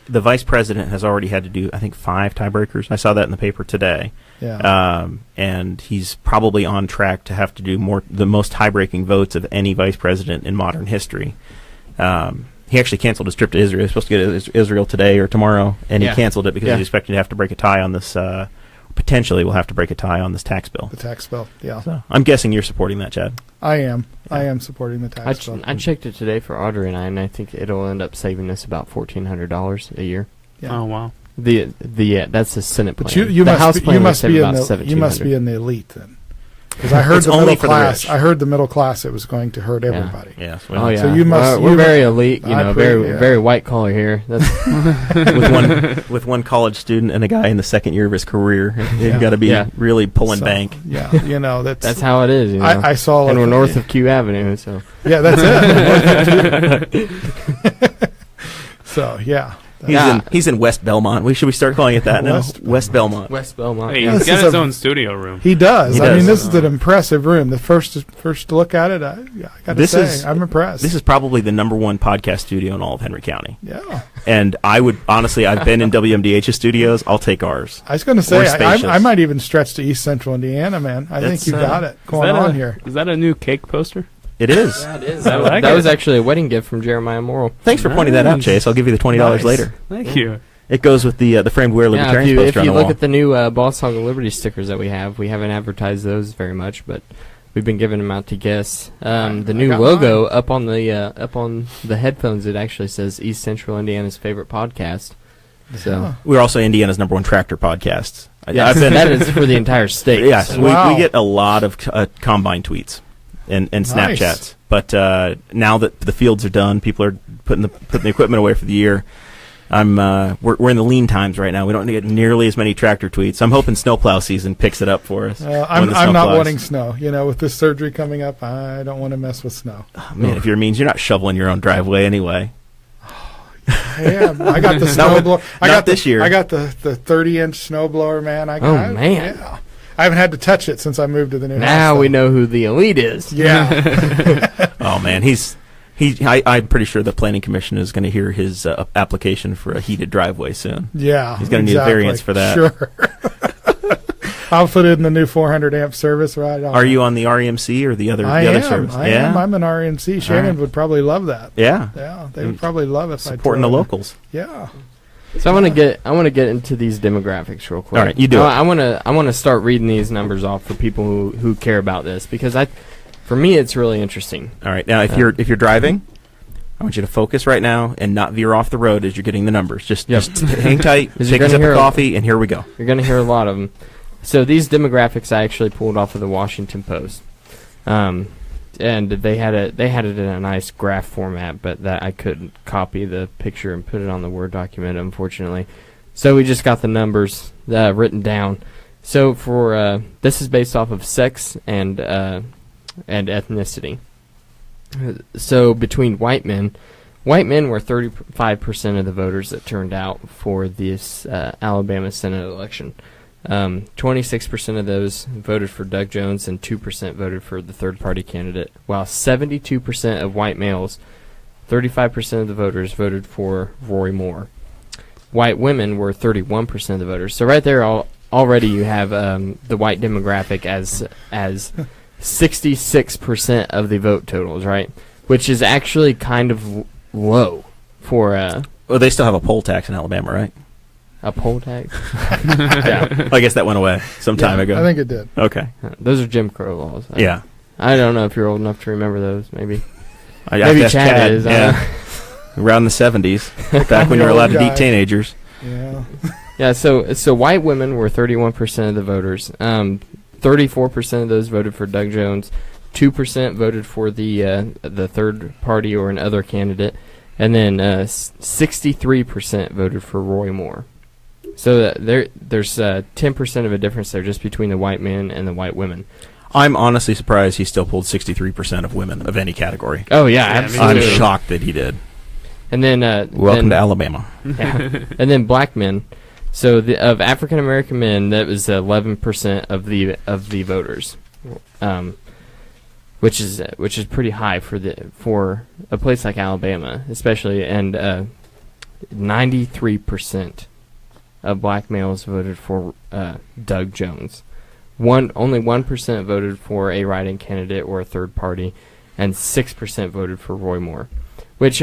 The vice president has already had to do, I think, 5 tiebreakers. I saw that in the paper today. Yeah. And he's probably on track to have to do the most tie-breaking votes of any vice president in modern history. He actually canceled his trip to Israel. He was supposed to go to Israel today or tomorrow, and he canceled it because he's expecting to have to break a tie on this. Potentially, will have to break a tie on this tax bill. The tax bill, yeah. So I'm guessing you're supporting that, Chad. I am. Yeah. I am supporting the tax bill. I checked it today for Audrey and I think it'll end up saving us about $1,400 a year. Yeah. Oh wow. That's the Senate plan. But you must be in the elite then. Because I heard the middle class. I heard the middle class. It was going to hurt everybody. Yeah. Oh yeah. So you must. We're very elite. Very white collar here. That's with one college student and a guy in the second year of his career. You've got to be really pulling bank. Yeah. That's how it is. I saw. And we're north of Q Avenue, so. Yeah, that's it. So yeah. He's in West Belmont. Should we start calling it that now? West Belmont. West Belmont. Hey, he's got his own studio room. He does. I mean, this is an impressive room. The first to look at it, I got to say, I'm impressed. This is probably the #1 podcast studio in all of Henry County. Yeah. And I would honestly, I've been in WMDH's studios. I'll take ours. I was going to say, I might even stretch to East Central Indiana, man. I think you got it going on here. Is that a new cake poster? It is. Yeah, it is. That was actually a wedding gift from Jeremiah Morrell. Thanks for pointing that out, Chase. I'll give you the $20 later. Thank you. It goes with the framed Wear Libertarian poster on the wall. If you look at the new Boss Hog of Liberty stickers that we haven't advertised those very much, but we've been giving them out to guests. The new logo up on the headphones, it actually says East Central Indiana's favorite podcast. So we're also Indiana's #1 tractor podcast. Yeah, that is for the ententire state. Yes, so. we get a lot of combine tweets. And Snapchats, but now that the fields are done, people are putting the equipment away for the year. We're in the lean times right now. We don't get nearly as many tractor tweets. I'm hoping snowplow season picks it up for us. I'm not wanting snow. With this surgery coming up, I don't want to mess with snow. Oh, man, if you're means, you're not shoveling your own driveway anyway. Yeah, I got the snowblower. This year. I got the 30-inch snowblower, man. Man. Yeah. I haven't had to touch it since I moved to the new house. Now we know who the elite is. Yeah. Oh man, I'm pretty sure the planning commission is going to hear his application for a heated driveway soon. Yeah, he's going to need a variance for that. Sure. I'll put it in the new 400 amp service. Right. Are you on the REMC or the other service? I am. I'm an REMC. Shannon would probably love that. Yeah. Yeah, they would probably love it. Supporting the locals. Yeah. So I want to get into these demographics real quick. All right, you do it. I want to start reading these numbers off for people who care about this because for me it's really interesting. All right, now if you're driving, I want you to focus right now and not veer off the road as you're getting the numbers. Just hang tight, 'Cause take you're a gonna sip hear of coffee, and here we go. You're going to hear a lot of them. So these demographics I actually pulled off of the Washington Post, and they had it in a nice graph format, but that I couldn't copy the picture and put it on the Word document, unfortunately. So we just got the numbers written down. So for this is based off of sex and ethnicity. So between white men were 35% of the voters that turned out for this Alabama Senate election. 26% of those voted for Doug Jones and 2% voted for the third-party candidate, while 72% of white males, 35% of the voters, voted for Roy Moore. White women were 31% of the voters. So right there, already you have the white demographic as 66% of the vote totals, right? Which is actually kind of low for Well, they still have a poll tax in Alabama, right? a poll tax. Yeah. I guess that went away some time ago. I think it did. Okay. Those are Jim Crow laws. Yeah. I don't know if you're old enough to remember those. Maybe Maybe Chad is. Yeah. Around the 70s, back when you were allowed to date teenagers. Yeah. Yeah. So white women were 31% of the voters. 34% of those voted for Doug Jones. 2% voted for the third party or an other candidate, and then 63% voted for Roy Moore. So there's 10% of a difference there just between the white men and the white women. I'm honestly surprised he still pulled 63% of women of any category. Oh yeah, Yeah, absolutely. I'm shocked that he did. And then Welcome to Alabama. Yeah. And then black men. So of African American men, that was 11% of the voters, which is pretty high for a place like Alabama, especially. And 93% of black males voted for Doug Jones. Only 1% voted for a write-in candidate or a third party, and 6% voted for Roy Moore, which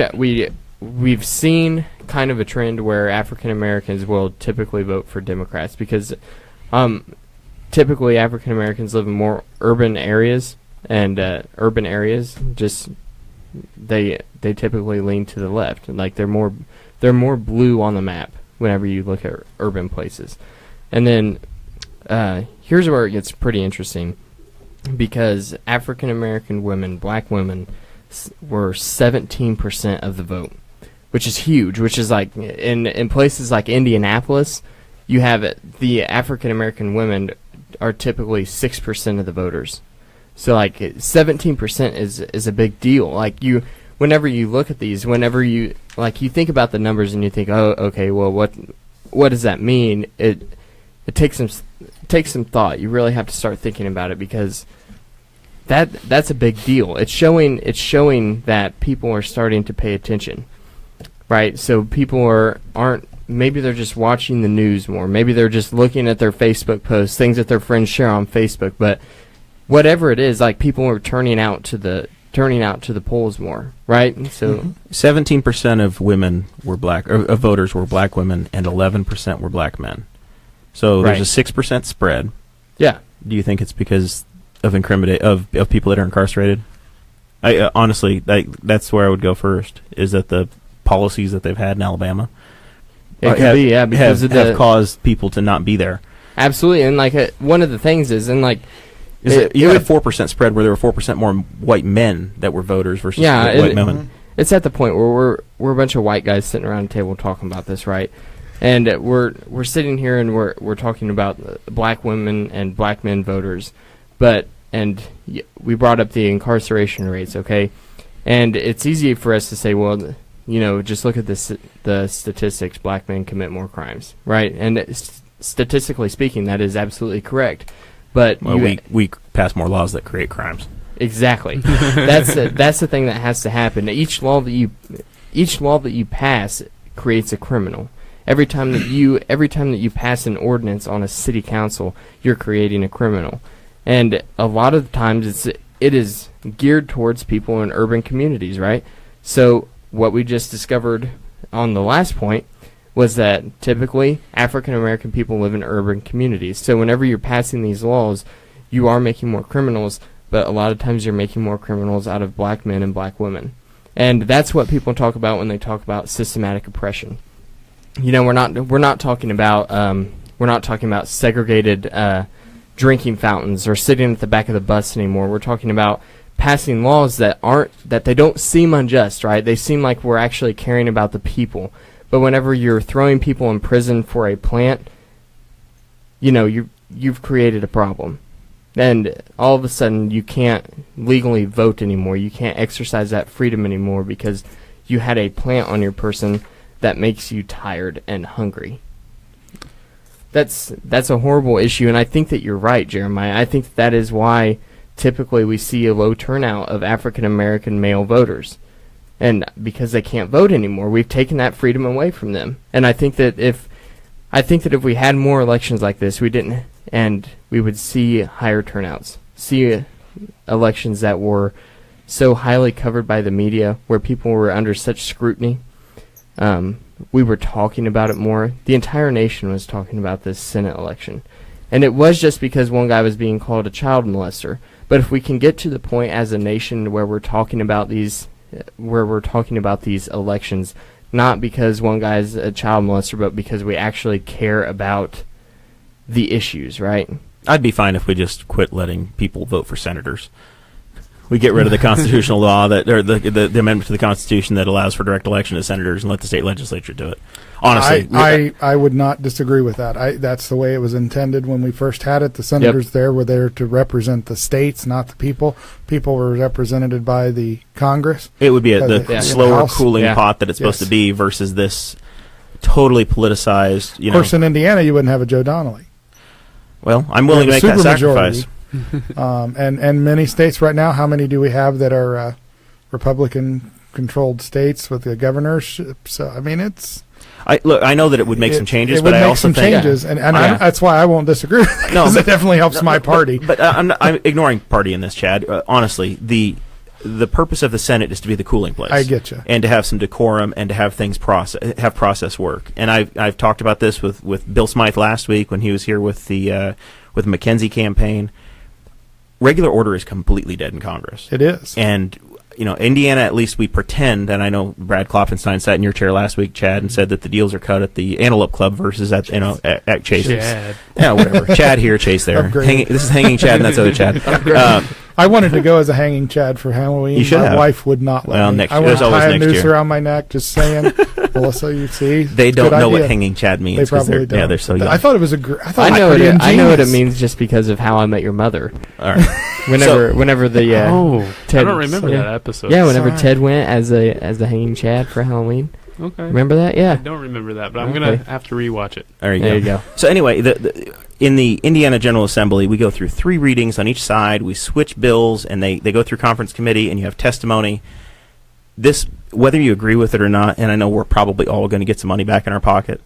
we've seen kind of a trend where African Americans will typically vote for Democrats because typically African Americans live in more urban areas, and urban areas just they typically lean to the left, like they're more blue on the map whenever you look at urban places. And then here's where it gets pretty interesting, because African American women, black women, were 17% of the vote, which is huge. Which is like in places like Indianapolis, you have the African American women are typically 6% of the voters. So like 17% is a big deal. Like whenever you look at these, whenever you think about the numbers and you think, oh, okay, well, what does that mean? It takes some thought. You really have to start thinking about it, because that's a big deal. It's showing that people are starting to pay attention, right? So people aren't. Maybe they're just watching the news more. Maybe they're just looking at their Facebook posts, things that their friends share on Facebook. But whatever it is, like, people are turning out to the polls more, right? So 17% of women were black, or of voters were black women, and 11% were black men. So there's a 6% spread. Yeah. Do you think it's because of of people that are incarcerated? I honestly, that's where I would go first. Is that the policies that they've had in Alabama? It could be, yeah, because have caused people to not be there. Absolutely, and like one of the things is, and like, you had a 4% spread where there were 4% more white men that were voters versus white women. It's at the point where we're a bunch of white guys sitting around a table talking about this, right? And we're sitting here and we're talking about black women and black men voters, and we brought up the incarceration rates, okay? And it's easy for us to say, well, just look at the statistics. Black men commit more crimes, right? And statistically speaking, that is absolutely correct. But we pass more laws that create crimes. Exactly. That's the thing that has to happen. Each law that you pass creates a criminal. Every time that you pass an ordinance on a city council, you're creating a criminal. And a lot of the times it is geared towards people in urban communities, right? So what we just discovered on the last point was that typically African American people live in urban communities. So whenever you're passing these laws, you are making more criminals, but a lot of times you're making more criminals out of black men and black women. And that's what people talk about when they talk about systematic oppression. You know, we're not talking about segregated drinking fountains or sitting at the back of the bus anymore. We're talking about passing laws that they don't seem unjust, right? They seem like we're actually caring about the people. But whenever you're throwing people in prison for a plant, you know, you've created a problem. And all of a sudden you can't legally vote anymore. You can't exercise that freedom anymore because you had a plant on your person that makes you tired and hungry. That's a horrible issue, and I think that you're right, Jeremiah. I think that is why typically we see a low turnout of African American male voters. And because they can't vote anymore, we've taken that freedom away from them. And I think that if we had more elections like this, we would see higher turnouts, see elections that were so highly covered by the media, where people were under such scrutiny. We were talking about it more. The entire nation was talking about this Senate election. And it was just because one guy was being called a child molester. But if we can get to the point as a nation where we're talking about these elections, not because one guy's a child molester, but because we actually care about the issues, right? I'd be fine if we just quit letting people vote for senators. We get rid of the constitutional law or the amendment to the Constitution that allows for direct election of senators and let the state legislature do it. Honestly, I would not disagree with that. That's the way it was intended when we first had it. The senators were there to represent the states, not the people. People were represented by the Congress. It would be the slower cooling pot that it's supposed to be versus this totally politicized. Of course, in Indiana, you wouldn't have a Joe Donnelly. Well, I'm willing to make that sacrifice. And many states right now, how many do we have that are Republican-controlled states with the governorship? So, I mean, it's... I know that it would make some changes, but I also think... changes, and that's why I won't disagree with it, because it definitely helps my party. But I'm ignoring party in this, Chad. Honestly, the purpose of the Senate is to be the cooling place. I get you. And to have some decorum and to have things process work. And I've talked about this with Bill Smythe last week when he was here with the McKenzie campaign. Regular order is completely dead in Congress. It is. And, Indiana, at least we pretend, and I know Brad Klopfenstein sat in your chair last week, Chad, and said that the deals are cut at the Antelope Club versus at Chase. Chad. Yeah, whatever. Chad here, Chase there. This is Hanging Chad, and that's other Chad. I wanted to go as a hanging Chad for Halloween. You should My have. wife would not let me. Next I year. want There's to tie a always next noose year. around my neck, just saying. Melissa, you see? They don't know what hanging Chad means. They probably don't. Yeah, they're so young. I thought it was I know what it means just because of How I Met Your Mother. All right. Whenever the Ted, I don't remember that episode. Yeah, whenever Ted went as the hanging Chad for Halloween. Okay. Remember that? Yeah. I don't remember that, but I'm gonna have to rewatch it. There you go. So anyway, in the Indiana General Assembly, we go through 3 readings on each side. We switch bills, and they go through conference committee, and you have testimony. This, whether you agree with it or not, and I know we're probably all going to get some money back in our pocket,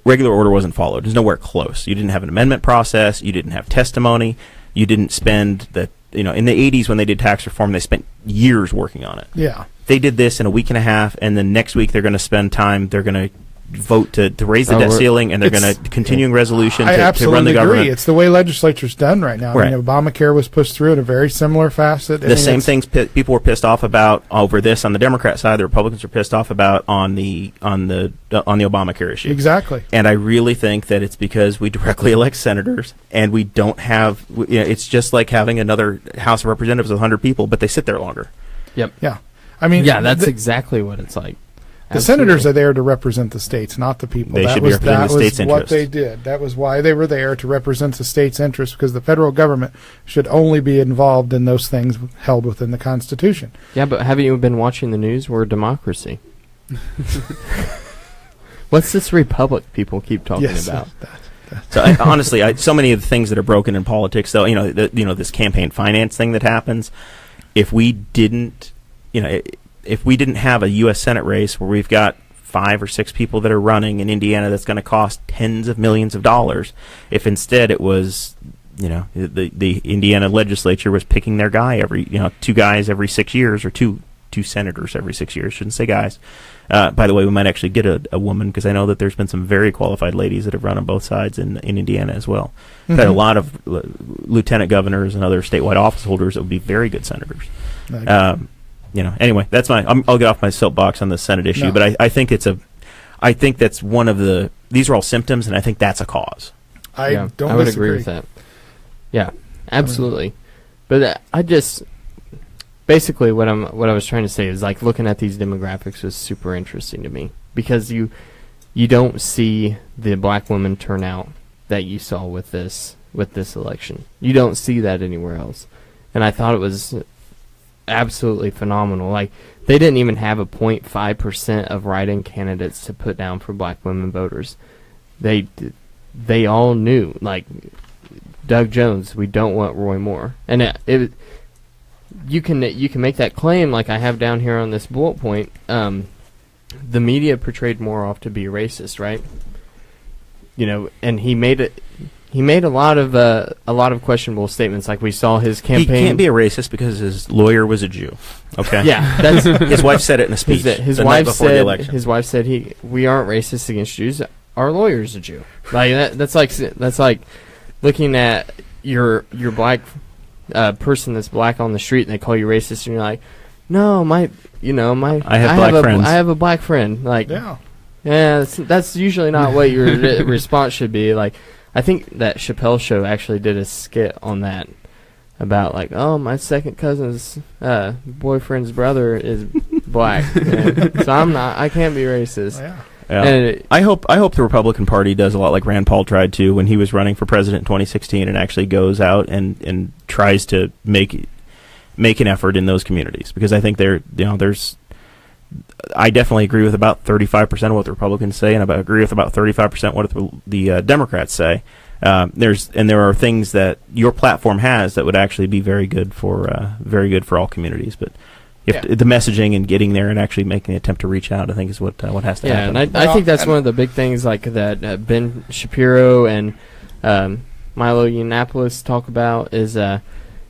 regular order wasn't followed. It was nowhere close. You didn't have an amendment process. You didn't have testimony. You didn't spend in the 80s when they did tax reform, they spent years working on it. Yeah. They did this in a week and a half, and then next week they're going to spend time. They're going to vote to raise the debt ceiling, and they're going to continuing resolution to run the absolutely government. agree. It's the way legislature's done right now. Right. I mean, Obamacare was pushed through in a very similar facet. The same things people were pissed off about over this on the Democrat side. The Republicans are pissed off about on the Obamacare issue. Exactly. And I really think that it's because we directly elect senators, and we don't have. It's just like having another House of Representatives with 100 people, but they sit there longer. Yep. Yeah. I mean, that's exactly what it's like. The senators are there to represent the states, not the people. They should be representing the state's interest. That was what interest. they did. That was why they were there, to represent the state's interest, because the federal government should only be involved in those things held within the Constitution. Yeah, but haven't you been watching the news? We're a democracy. What's this republic people keep talking about? So honestly, so many of the things that are broken in politics, though, this campaign finance thing that happens, if we didn't have a U.S. Senate race where we've got 5 or 6 people that are running in Indiana that's going to cost tens of millions of dollars, if instead it was, the Indiana legislature was picking their guy 2 guys every 6 years, or two senators every 6 years, shouldn't say guys. By the way, we might actually get a woman, because I know that there's been some very qualified ladies that have run on both sides in Indiana as well. We've had a lot of lieutenant governors and other statewide office holders that would be very good senators. Anyway, that's I'll get off my soapbox on the Senate issue, No. but I think I think that's one of these are all symptoms, and I think that's a cause. I Yeah, don't I would disagree agree with that. Yeah, absolutely. But I just basically what I was trying to say is like looking at these demographics was super interesting to me because you don't see the black women turnout that you saw with this election. You don't see that anywhere else, and I thought it was absolutely phenomenal. Like they didn't even have a 0.5% of write-in candidates to put down for black women voters. They all knew, like Doug Jones, we don't want Roy Moore, and you can make that claim like I have down here on this bullet point. The media portrayed Morrell to be racist, right? And he made a lot of questionable statements. Like we saw his campaign. He can't be a racist because his lawyer was a Jew. Okay. Yeah, that's his wife said it in a speech. His the wife night before said. the election. His wife said we aren't racist against Jews. Our lawyer's a Jew. Like that's like looking at your black person that's black on the street and they call you racist and you're like, no, I have a black friend. Like, Yeah. yeah, that's usually not what your response should be. Like, I think that Chappelle Show actually did a skit on that about like, oh, my second cousin's boyfriend's brother is black, so I can't be racist. Yeah. Yeah. And I hope the Republican Party does a lot like Rand Paul tried to when he was running for president in 2016 and actually goes out and tries to make an effort in those communities, because I think I definitely agree with about 35% of what the Republicans say, and I agree with about 35% what the Democrats say. There are things that your platform has that would actually be very good for all communities, but. The messaging and getting there and actually making an attempt to reach out, I think, is what has to happen. Yeah, and I think that's one of the big things like that Ben Shapiro and Milo Yiannopoulos talk about is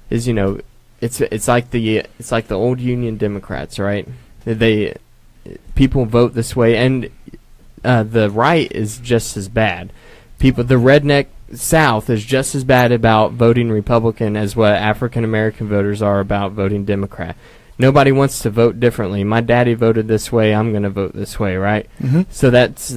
it's like the old Union Democrats, right? People vote this way, and the right is just as bad. The redneck South is just as bad about voting Republican as what African American voters are about voting Democrat. Nobody wants to vote differently. My daddy voted this way. I'm going to vote this way, right? Mm-hmm. So that's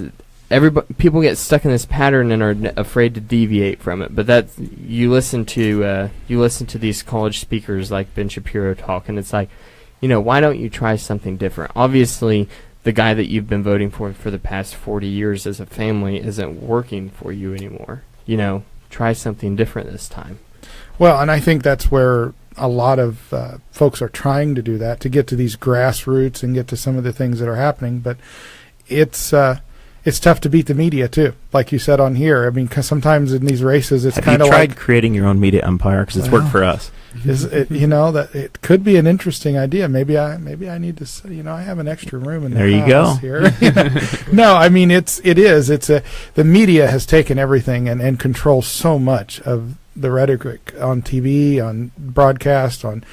people get stuck in this pattern and are afraid to deviate from it. But you listen to these college speakers like Ben Shapiro talk, and it's like, why don't you try something different? Obviously, the guy that you've been voting for the past 40 years as a family isn't working for you anymore. Try something different this time. Well, and I think that's where a lot of folks are trying to do that, to get to these grassroots and get to some of the things that are happening. But it's tough to beat the media too, like you said on here. I mean, 'cause sometimes in these races, it's kind of like, have you tried creating your own media empire? Because it's worked for us. that it could be an interesting idea. Maybe I need to. I have an extra room in the house here. No, I mean it is. The media has taken everything and controls so much of the rhetoric on TV, on broadcast, on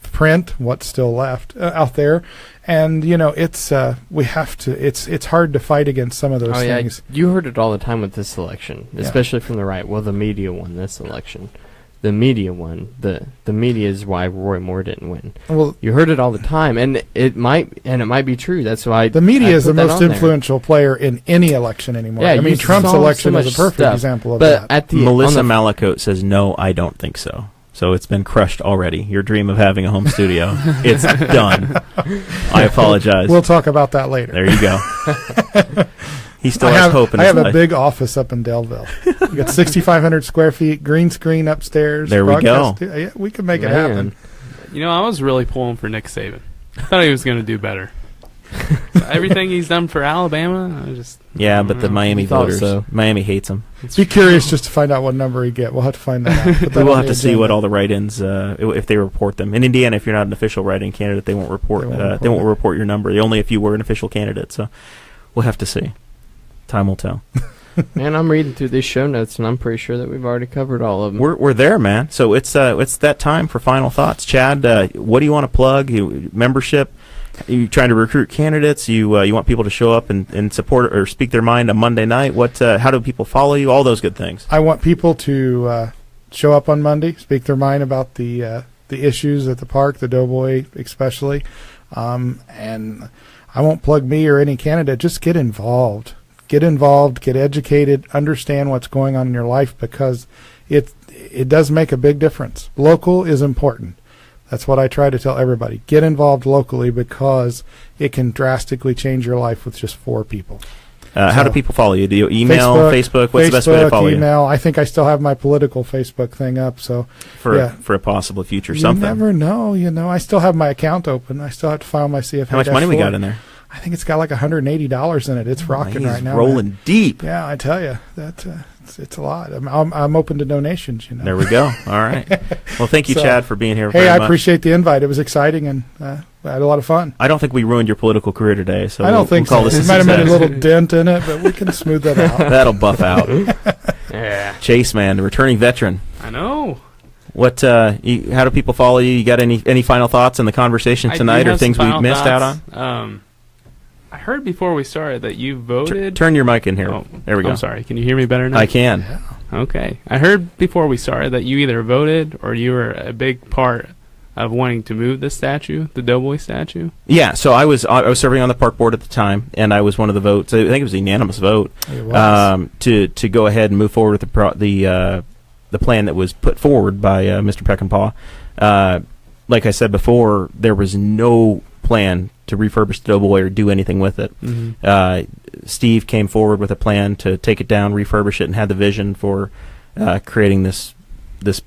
print, what's still left out there, and it's we have to. It's hard to fight against some of those things. You heard it all the time with this election, especially from the right. Well, the media won this election. The media won. The media is why Roy Moore didn't win. Well, you heard it all the time, and it might be true. That's why the media is the most influential player in any election anymore. Yeah, I mean, Trump's election is a perfect example of that. Melissa Malicoat says, "No, I don't think so." So it's been crushed already. Your dream of having a home studio, it's done. I apologize. We'll talk about that later. There you go. He still has hope in his life. I have a big office up in Delville. We got 6,500 square feet, green screen upstairs. There we go. Yeah, we can make it happen. I was really pulling for Nick Saban. I thought he was going to do better. Everything he's done for Alabama, but the Miami voters, Miami hates him. Be curious just to find out what number he get. We'll have to find that out. We'll have to see what all the write-ins, if they report them. In Indiana, if you're not an official write-in candidate, they won't report. They won't report your number. Only if you were an official candidate. So we'll have to see. Time will tell. Man, I'm reading through these show notes, and I'm pretty sure that we've already covered all of them. We're there, man. So it's that time for final thoughts. Chad, what do you want to plug? Membership? You trying to recruit candidates? You want people to show up and support or speak their mind on Monday night? How do people follow you? All those good things. I want people to show up on Monday, speak their mind about the the issues at the park, the Doughboy especially. And I won't plug me or any candidate. Just get involved. Get involved, get educated, understand what's going on in your life, because it does make a big difference. Local is important. That's what I try to tell everybody. Get involved locally, because it can drastically change your life with just 4 people. How do people follow you? Do you email, Facebook? What's the best way to follow email. I think I still have my political Facebook thing up. So for a possible future something. You never know. I still have my account open. I still have to file my CFA. How much money we got in there? I think it's got like $180 in it. It's rocking right now. Rolling deep. Yeah, I tell you that it's a lot. I'm open to donations. There we go. All right. Well, thank you, Chad, for being here. Hey, I appreciate the invite. It was exciting, and I had a lot of fun. I don't think we ruined your political career today, so I don't think so. We might have made a little dent in it, but we can smooth that out. That'll buff out. Yeah. Chase, man, the returning veteran. I know. What? How do people follow you? You got any final thoughts in the conversation tonight, or things we missed out on? I heard before we started that you voted. Turn your mic in here. Oh, there we go. I'm sorry. Can you hear me better now? I can. Yeah. Okay. I heard before we started that you either voted or you were a big part of wanting to move the statue, the Doughboy statue. Yeah. So I was serving on the park board at the time, and I was one of the votes. I think it was a unanimous vote to go ahead and move forward with the plan that was put forward by Mr. Peckinpah. Like I said before, there was no plan to refurbish the Doughboy or do anything with it. Mm-hmm. Steve came forward with a plan to take it down, refurbish it, and had the vision for creating this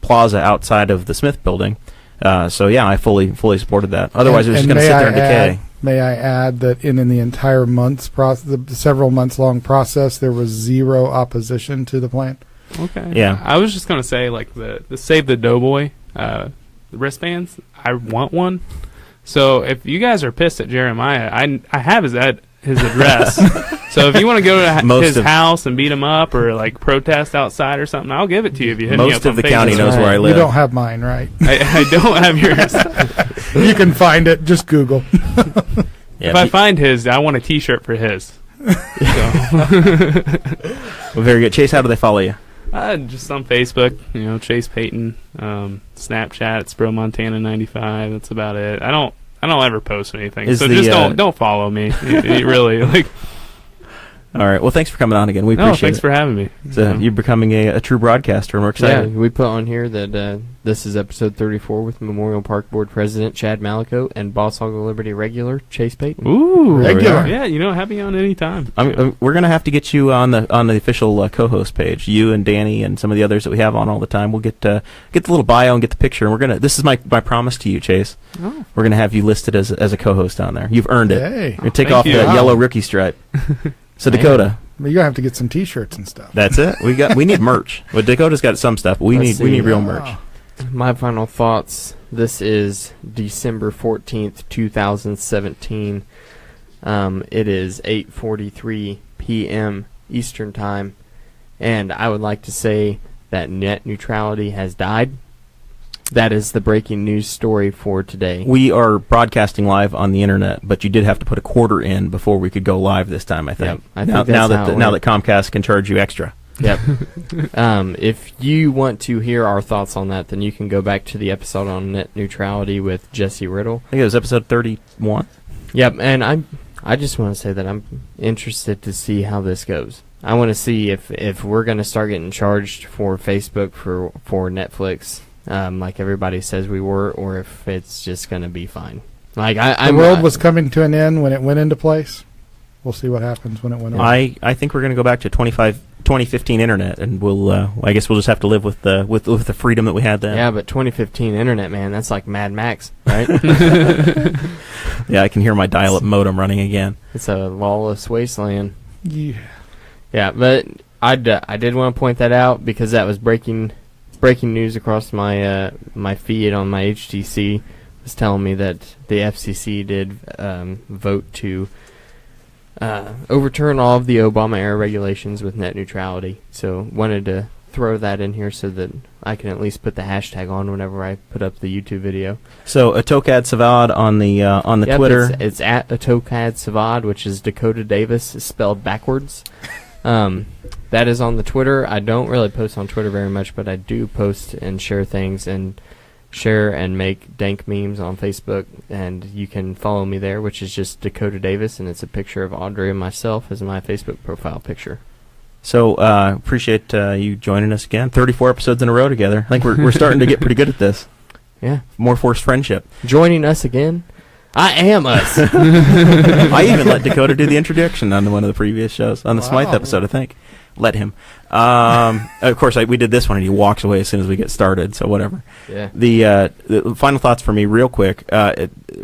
plaza outside of the Smith building. So yeah, I fully supported that. Otherwise, it was just going to sit there and decay. May I add that in the entire the several months long process, there was 0 opposition to the plan. Okay. Yeah. I was just going to say, like, the Save the Doughboy the wristbands, I want one. So if you guys are pissed at Jeremiah, I have his address. So if you want to go to his house and beat him up or like protest outside or something, I'll give it to you if you hit me up. Most of the county knows where I live. You don't have mine, right? I don't have yours. You can find it. Just Google. Yeah, if I find his, I want a T-shirt for his. Well, very good. Chase, how do they follow you? Just on Facebook, Chase Peyton. Snapchat, it's Bro Montana 95. That's about it. I don't ever post anything, so just don't follow me. You really like. All right. Well, thanks for coming on again. We appreciate it. Thanks for having me. So you're becoming a true broadcaster, and we're excited. Yeah, we put on here that this is episode 34 with Memorial Park Board President Chad Malicoat and Boss Hog of Liberty regular Chase Peyton. Ooh, regular. Yeah, have me on any time. We're gonna have to get you on the official co-host page. You and Danny and some of the others that we have on all the time. We'll get the little bio and get the picture. And this is my promise to you, Chase. Oh. We're gonna have you listed as a co-host on there. You've earned it. Hey. You're gonna take off the yellow rookie stripe. So Dakota. You're gonna have to get some T-shirts and stuff. That's it. We need merch. Well, Dakota's got some stuff. But we need real merch. My final thoughts. This is December 14th, 2017. It is 8:43 p.m. Eastern Time, and I would like to say that net neutrality has died. That is the breaking news story for today. We are broadcasting live on the internet, but you did have to put a quarter in before we could go live this time, I think. Yep, I think now that Comcast can charge you extra. Yep. If you want to hear our thoughts on that, then you can go back to the episode on net neutrality with Jesse Riddle. I think it was episode 31. Yep, and I just want to say that I'm interested to see how this goes. I want to see if we're going to start getting charged for Facebook for Netflix. Like everybody says we were, or if it's just going to be fine. Like the world was coming to an end when it went into place. We'll see what happens when it went in. I think we're going to go back to 2015 internet, and I guess we'll just have to live with the freedom that we had then. Yeah, but 2015 internet, man, that's like Mad Max, right? Yeah, I can hear my dial-up modem running again. It's a lawless wasteland. Yeah. Yeah, but I did want to point that out because that was breaking news across my my feed on my HTC. Was telling me that the FCC did vote to overturn all of the Obama-era regulations with net neutrality. So wanted to throw that in here so that I can at least put the hashtag on whenever I put up the YouTube video. So Atokad Savad on the Twitter. It's at Atokad Savad, which is Dakota Davis spelled backwards. That is on the Twitter. I don't really post on Twitter very much, but I do post and share things and share and make dank memes on Facebook, and you can follow me there, which is just Dakota Davis, and it's a picture of Audrey and myself as my Facebook profile picture. So appreciate you joining us again. 34 episodes in a row together. I think we're starting to get pretty good at this. Yeah. More forced friendship. Joining us again. I am us. I even let Dakota do the introduction on one of the previous shows, on the Smythe episode, I think. Let him. Of course, we did this one, and he walks away as soon as we get started, so whatever. Yeah. The final thoughts for me, real quick.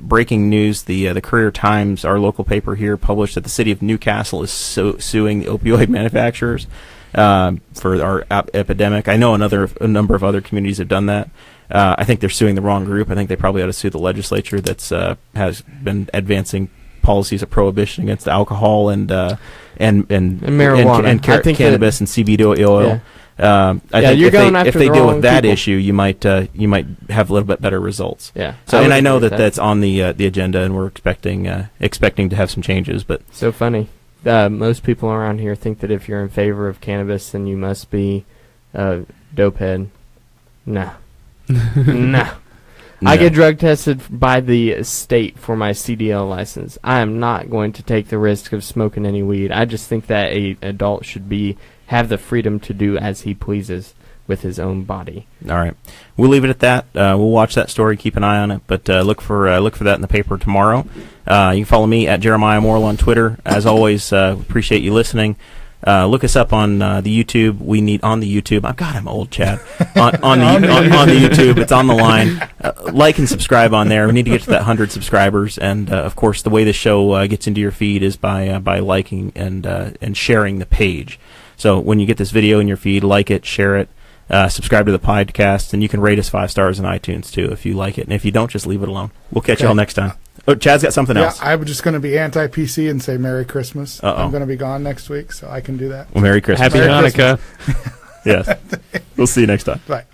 Breaking news, the Courier-Times, our local paper here, published that the city of Newcastle is suing the opioid manufacturers for our epidemic. I know a number of other communities have done that. I think they're suing the wrong group. I think they probably ought to sue the legislature that's has been advancing policies of prohibition against alcohol and marijuana and cannabis and CBD oil. Yeah. I think if they deal with that people. issue, you might have a little bit better results. Yeah. So I know that's on the agenda, and we're expecting to have some changes. But so funny. Most people around here think that if you're in favor of cannabis, then you must be a dopehead. No. No. I get drug tested by the state for my CDL license. I am not going to take the risk of smoking any weed. I just think that an adult should have the freedom to do as he pleases with his own body. All right, we'll leave it at that. We'll watch that story, keep an eye on it, but look for that in the paper tomorrow. You can follow me at Jeremiah Morrell on Twitter. As always, appreciate you listening. Look us up on the YouTube. On the YouTube. I'm old, Chad. on the YouTube, it's on the line. Like and subscribe on there. We need to get to that 100 subscribers, and of course, the way the show gets into your feed is by liking and sharing the page. So when you get this video in your feed, like it, share it, subscribe to the podcast, and you can rate us 5 stars in iTunes too if you like it. And if you don't, just leave it alone. We'll catch you all next time. Oh, Chad's got something else. I'm just going to be anti-PC and say Merry Christmas. Uh-oh. I'm going to be gone next week, so I can do that. Well, Merry Christmas. Happy Merry Hanukkah. Christmas. Yes. We'll see you next time. Bye.